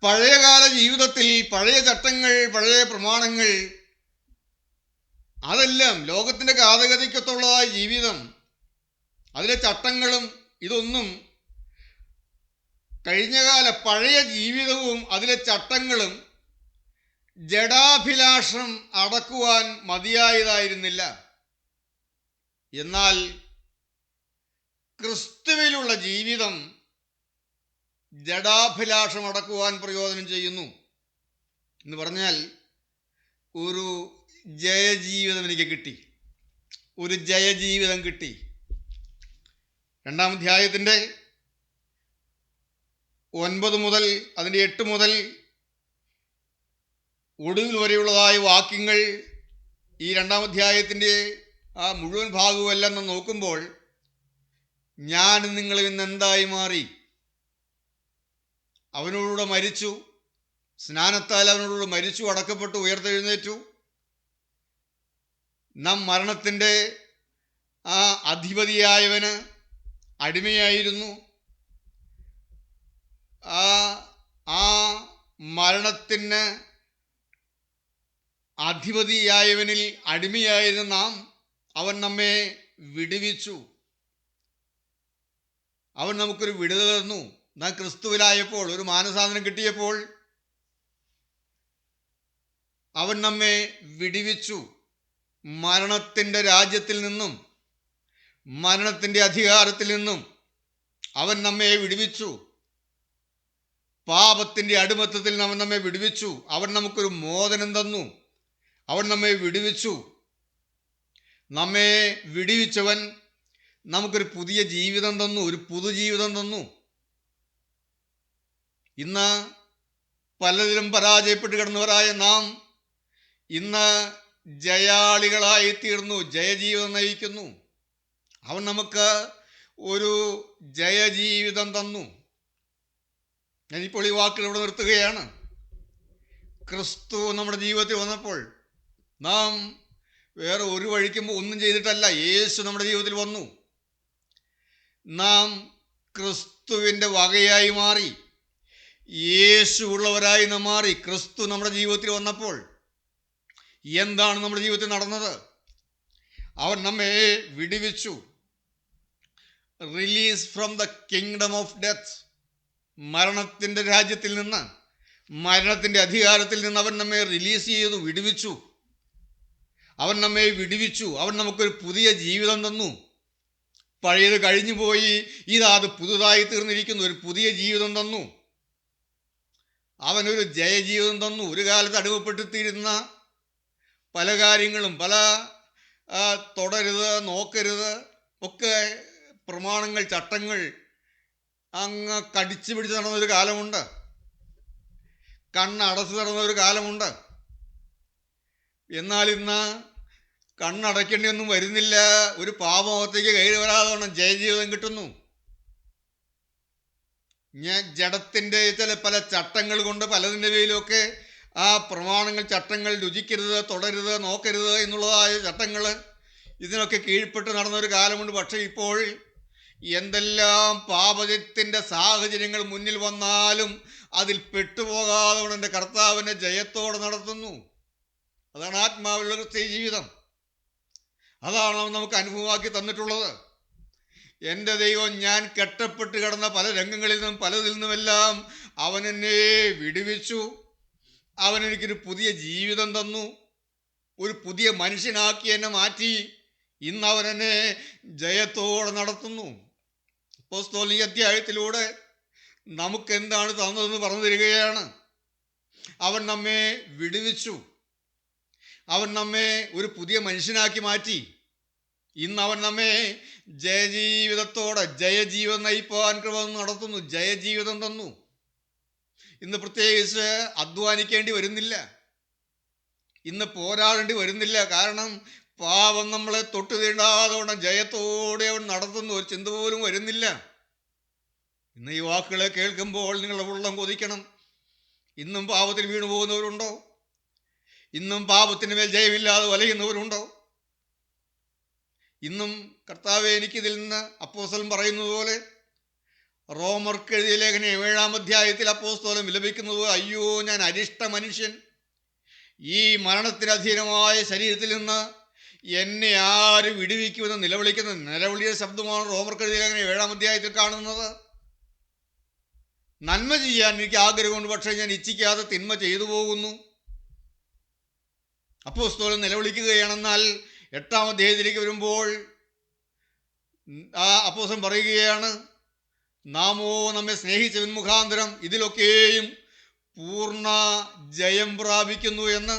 പഴയകാല ജീവിതത്തിൽ പഴയ ചട്ടങ്ങൾ, പഴയ പ്രമാണങ്ങൾ, അതെല്ലാം ലോകത്തിൻ്റെ കാതഗതിക്കത്തുള്ളതായ ജീവിതം, അതിലെ ചട്ടങ്ങളും ഇതൊന്നും കഴിഞ്ഞകാല പഴയ ജീവിതവും അതിലെ ചട്ടങ്ങളും ജഡാഭിലാഷം അടക്കുവാൻ മതിയായതായിരുന്നില്ല. എന്നാൽ ക്രിസ്തുവിലുള്ള ജീവിതം ജഡാഭിലാഷം അടക്കുവാൻ പ്രയോജനം ചെയ്യുന്നു. എന്ന് പറഞ്ഞാൽ ഒരു ജയജീവിതം എനിക്ക് കിട്ടി, ഒരു ജയജീവിതം കിട്ടി. 2-ാം അധ്യായത്തിൻ്റെ 9 മുതൽ അതിൻ്റെ 8 മുതൽ ഒടുവിൽ വരെയുള്ളതായ വാക്യങ്ങൾ, ഈ 2-ാം അധ്യായത്തിൻ്റെ ആ മുഴുവൻ ഭാഗവുമെല്ലാം നാം നോക്കുമ്പോൾ, ഞാൻ നിങ്ങൾ ഇന്ന് എന്തായി മാറി? അവനോടുകൂടെ മരിച്ചു, സ്നാനത്താൽ അവനോടുകൂടെ മരിച്ചു, അടക്കപ്പെട്ടു, ഉയർത്തെഴുന്നേറ്റു. നാം മരണത്തിൻ്റെ ആ അധിപതിയായവന് അടിമയായിരുന്നു. ആ മരണത്തിന് അധിപതിയായവനിൽ അടിമയായിരുന്ന നാം, അവൻ നമ്മെ വിടുവിച്ചു. അവൻ നമുക്കൊരു വിടുതൽ തന്നു. നാം ക്രിസ്തുവിലായപ്പോൾ, ഒരു മാനസാന്തരം കിട്ടിയപ്പോൾ അവൻ നമ്മെ വിടുവിച്ചു. മരണത്തിൻ്റെ രാജ്യത്തിൽ നിന്നും, മരണത്തിൻ്റെ അധികാരത്തിൽ നിന്നും അവൻ നമ്മെ വിടുവിച്ചു. പാപത്തിൻ്റെ അടിമത്തത്തിൽ അവൻ നമ്മെ വിടുവിച്ചു. അവൻ നമുക്കൊരു മോചനം തന്നു. അവൻ നമ്മെ വിടുവിച്ചു. നമ്മെ വിടുവിച്ചവൻ നമുക്കൊരു പുതിയ ജീവിതം തന്നു, ഒരു പുതുജീവിതം തന്നു. ഇന്ന് പലതിലും പരാജയപ്പെട്ട് കിടന്നവരായ നാം ഇന്ന് ജയാളികളായി തീർന്നു, ജയജീവിതം നയിക്കുന്നു. അവൻ നമുക്ക് ഒരു ജയജീവിതം തന്നു. ഞാനിപ്പോൾ ഈ വാക്കുകൾ ഇവിടെ നിർത്തുകയാണ്. ക്രിസ്തു നമ്മുടെ ജീവിതത്തിൽ വന്നപ്പോൾ നാം വേറെ ഒരു വഴിക്കും ഒന്നും ചെയ്തിട്ടല്ല, യേശു നമ്മുടെ ജീവിതത്തിൽ വന്നു. നാം ക്രിസ്തുവിൻ്റെ വകയായി മാറി, യേശു ഉള്ളവരായി നാം മാറി. ക്രിസ്തു നമ്മുടെ ജീവിതത്തിൽ വന്നപ്പോൾ എന്താണ് നമ്മുടെ ജീവിതത്തിൽ നടന്നത്? അവൻ നമ്മെ വിടുവിച്ചു. Release from the kingdom of death. മരണത്തിൻ്റെ രാജ്യത്തിൽ നിന്ന്, മരണത്തിൻ്റെ അധികാരത്തിൽ നിന്ന് അവൻ നമ്മെ റിലീസ് ചെയ്തു, വിടുവിച്ചു. അവൻ നമ്മെ വിടുവിച്ചു. അവൻ നമുക്കൊരു പുതിയ ജീവിതം തന്നു. പഴയത് കഴിഞ്ഞു പോയി, അത് പുതുതായി തീർന്നിരിക്കുന്നു. ഒരു പുതിയ ജീവിതം തന്നു. അവനൊരു ജയജീവിതം തന്നു. ഒരു കാലത്ത് അടിമപ്പെട്ടുത്തിരുന്ന പല കാര്യങ്ങളും, പല തൊടരുത്, നോക്കരുത് ഒക്കെ പ്രമാണങ്ങൾ, ചട്ടങ്ങൾ അങ്ങ് കടിച്ചു പിടിച്ച് നടന്നൊരു കാലമുണ്ട്. കണ്ണടച്ചു നടന്നൊരു കാലമുണ്ട്. എന്നാൽ ഇന്ന് കണ്ണടയ്ക്കേണ്ടിയൊന്നും വരുന്നില്ല. ഒരു പാപമകത്തേക്ക് കയറി വരാതെ വേണം ജയജീവിതം കിട്ടുന്നു. ഞാൻ ജഡത്തിൻ്റെ പല ചട്ടങ്ങൾ കൊണ്ട് പലതിൻ്റെ പേരിലൊക്കെ ആ പ്രമാണങ്ങൾ, ചട്ടങ്ങൾ, രുചിക്കരുത്, തൊടരുത്, നോക്കരുത് എന്നുള്ളതായ ചട്ടങ്ങൾ, ഇതിനൊക്കെ കീഴ്പ്പെട്ട് നടന്നൊരു കാലമുണ്ട്. പക്ഷേ ഇപ്പോൾ എന്തെല്ലാം പാപത്തിൻ്റെ സാഹചര്യങ്ങൾ മുന്നിൽ വന്നാലും അതിൽ പെട്ടുപോകാതെ കൊണ്ട് എൻ്റെ കർത്താവിനെ ജയത്തോടെ നടത്തുന്നു. അതാണ് ആത്മാവിലുള്ള ക്രിസ്തീയ ജീവിതം. അതാണ് അവൻ നമുക്ക് അനുഭവമാക്കി തന്നിട്ടുള്ളത്. എൻ്റെ ദൈവം ഞാൻ കെട്ടപ്പെട്ട് കിടന്ന പല രംഗങ്ങളിൽ നിന്നും പലതിൽ നിന്നുമെല്ലാം അവൻ എന്നെ വിടുവിച്ചു. അവൻ എനിക്കൊരു പുതിയ ജീവിതം തന്നു, ഒരു പുതിയ മനുഷ്യനാക്കി എന്നെ മാറ്റി. ഇന്ന് അവൻ എന്നെ ജയത്തോടെ നടത്തുന്നു. അപ്പോസ്തലൻ ഈ അധ്യായത്തിലൂടെ നമുക്ക് എന്താണ് തന്നതെന്ന് പറഞ്ഞു തരികയാണ്. അവൻ നമ്മെ വിടുവിച്ചു, അവൻ നമ്മെ ഒരു പുതിയ മനുഷ്യനാക്കി മാറ്റി. ഇന്ന് അവൻ നമ്മെ ജയജീവിതത്തോടെ ജയജീവിതം നയിപ്പാൻ കൃപ നടത്തുന്നു, ജയജീവിതം തന്നു. ഇന്ന് പ്രത്യേകിച്ച് അധ്വാനിക്കേണ്ടി വരുന്നില്ല, ഇന്ന് പോരാടേണ്ടി വരുന്നില്ല. കാരണം പാപം നമ്മളെ തൊട്ട് തീണ്ടാതെ ജയത്തോടെ അവൻ നടത്തുന്നു, ഒരു ചിന്ത പോലും വരുന്നില്ല. ഇന്ന് ഈ വാക്കുകളെ കേൾക്കുമ്പോൾ നിങ്ങളുടെ ഉള്ളം കൊതിക്കണം. ഇന്നും പാപത്തിൽ വീണു പോകുന്നവരുണ്ടോ? ഇന്നും പാപത്തിന് മേൽ ജയമില്ലാതെ വലയുന്നവരുണ്ടോ? ഇന്നും കർത്താവെ എനിക്കിതിൽ നിന്ന് അപ്പോസ്തലൻ പറയുന്നത് പോലെ, റോമർക്ക് എഴുതിയ ലേഖനം 7-ാം അധ്യായത്തിൽ അപ്പോസ്തലൻ വിലപിക്കുന്നത്, അയ്യോ ഞാൻ അരിഷ്ട മനുഷ്യൻ, ഈ മരണത്തിന് അധീനമായ ശരീരത്തിൽ നിന്ന് എന്നെ ആര് വിടുവിക്കുമെന്ന് നിലവിളിക്കുന്ന നിലവിളിയുടെ ശബ്ദമാണ് റോമർക്ക് എഴുതിയ ലേഖനം 7-ാം അധ്യായത്തിൽ കാണുന്നത്. നന്മ ചെയ്യാൻ എനിക്ക് ആഗ്രഹമുണ്ട്, പക്ഷേ ഞാൻ ഇച്ഛിക്കാതെ തിന്മ ചെയ്തു പോകുന്നു. അപ്പോസ്തലൻ നിലവിളിക്കുകയാണെന്നാൽ 8-ാം അധ്യായത്തിലേക്ക് വരുമ്പോൾ ആ അപ്പോസ്തലൻ പറയുകയാണ്, നാമോ നമ്മെ സ്നേഹിച്ചവൻ മുഖാന്തരം ഇതിലൊക്കെയും പൂർണ്ണ ജയം പ്രാപിക്കുന്നു എന്ന്.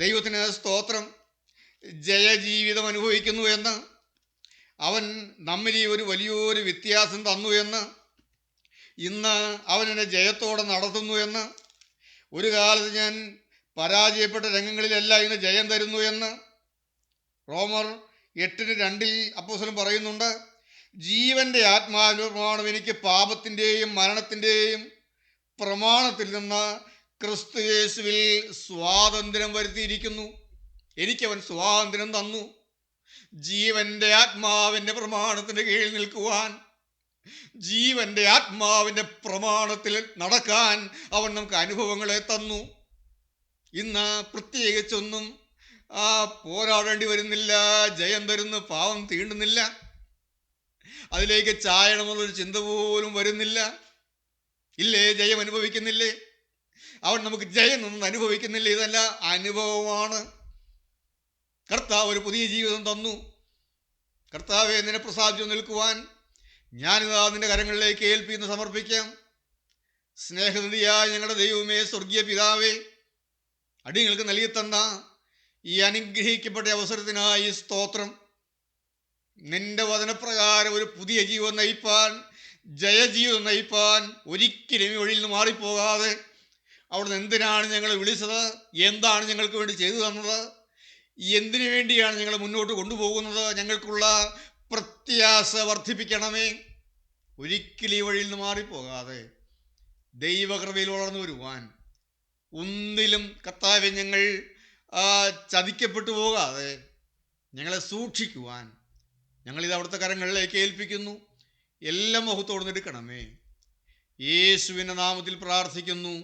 ദൈവത്തിന് സ്തോത്രം. ജയജീവിതം അനുഭവിക്കുന്നു എന്ന്, അവൻ നമ്മിൽ ഈ ഒരു വലിയൊരു വ്യത്യാസം തന്നു എന്ന്, ഇന്ന് അവൻ എന്നെ ജയത്തോടെ നടത്തുന്നു എന്ന്, ഒരു കാലത്ത് ഞാൻ പരാജയപ്പെട്ട രംഗങ്ങളിലെല്ലാം ഇന്ന് ജയം തരുന്നു എന്ന്. റോമർ 8:2 അപ്പോസ്തലൻ പറയുന്നുണ്ട്, ജീവന്റെ ആത്മാവിന്റെ പ്രമാണം എനിക്ക് പാപത്തിൻ്റെയും മരണത്തിൻ്റെയും പ്രമാണത്തിൽ നിന്ന് ക്രിസ്തു യേശുവിൽ സ്വാതന്ത്ര്യം വരുത്തിയിരിക്കുന്നു. എനിക്കവൻ സ്വാതന്ത്ര്യം തന്നു. ജീവന്റെ ആത്മാവിൻ്റെ പ്രമാണത്തിൻ്റെ കീഴിൽ നിൽക്കുവാൻ, ജീവന്റെ ആത്മാവിൻ്റെ പ്രമാണത്തിൽ നടക്കാൻ അവൻ നമുക്ക് അനുഭവങ്ങളെ തന്നു. ഇന്ന് പ്രത്യേകിച്ചൊന്നും പോരാടേണ്ടി വരുന്നില്ല, ജയം തരുന്നു, പാവം തീണ്ടുന്നില്ല, അതിലേക്ക് ചായണമെന്നുള്ളൊരു ചിന്ത പോലും വരുന്നില്ല. ഇല്ലേ, ജയം അനുഭവിക്കുന്നില്ലേ? അവൻ നമുക്ക് ജയം ഒന്നും അനുഭവിക്കുന്നില്ല, ഇതല്ല അനുഭവമാണ്. കർത്താവ് ഒരു പുതിയ ജീവിതം തന്നു. കർത്താവെ നിന്നെ പ്രസാദിച്ചു നിൽക്കുവാൻ ഞാനിതാ നിന്റെ കരങ്ങളിലേക്ക് ഏൽപ്പിന്ന് സമർപ്പിക്കാം. സ്നേഹനിധിയായ ഞങ്ങളുടെ ദൈവമേ, സ്വർഗീയ പിതാവേ, അടിയങ്ങൾക്ക് നൽകി തന്ന ഈ അനുഗ്രഹിക്കപ്പെട്ട അവസരത്തിനായി സ്തോത്രം. നിന്റെ വചനപ്രകാരം ഒരു പുതിയ ജീവൻ നയിപ്പാൻ, ജയജീവിതം നയിപ്പാൻ ഒരിക്കലും ഈ വഴിയിൽ നിന്ന് മാറിപ്പോകാതെ അവിടുന്ന് എന്തിനാണ് ഞങ്ങളെ വിളിച്ചത്, എന്താണ് ഞങ്ങൾക്ക് വേണ്ടി ചെയ്തു തന്നത്, എന്തിനു വേണ്ടിയാണ് ഞങ്ങളെ മുന്നോട്ട് കൊണ്ടുപോകുന്നത്, ഞങ്ങൾക്കുള്ള പ്രത്യാശ വർദ്ധിപ്പിക്കണമേ. ഒരിക്കലും ഈ വഴിയിൽ നിന്ന് മാറിപ്പോകാതെ ദൈവകൃപയിൽ വളർന്നു വരുവാൻ, ഒന്നിലും കർത്താവെ ഞങ്ങൾ ചതിക്കപ്പെട്ടു പോകാതെ ഞങ്ങളെ സൂക്ഷിക്കുവാൻ ഞങ്ങളിത് അവിടുത്തെ കരങ്ങളിലേക്ക് ഏൽപ്പിക്കുന്നു. എല്ലാം മഹത്വത്തോടെ എടുക്കണമേ. യേശുവിൻ്റെ നാമത്തിൽ പ്രാർത്ഥിക്കുന്നു.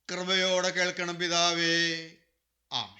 കൃപയോടെ കേൾക്കണം പിതാവേ. ആമേൻ.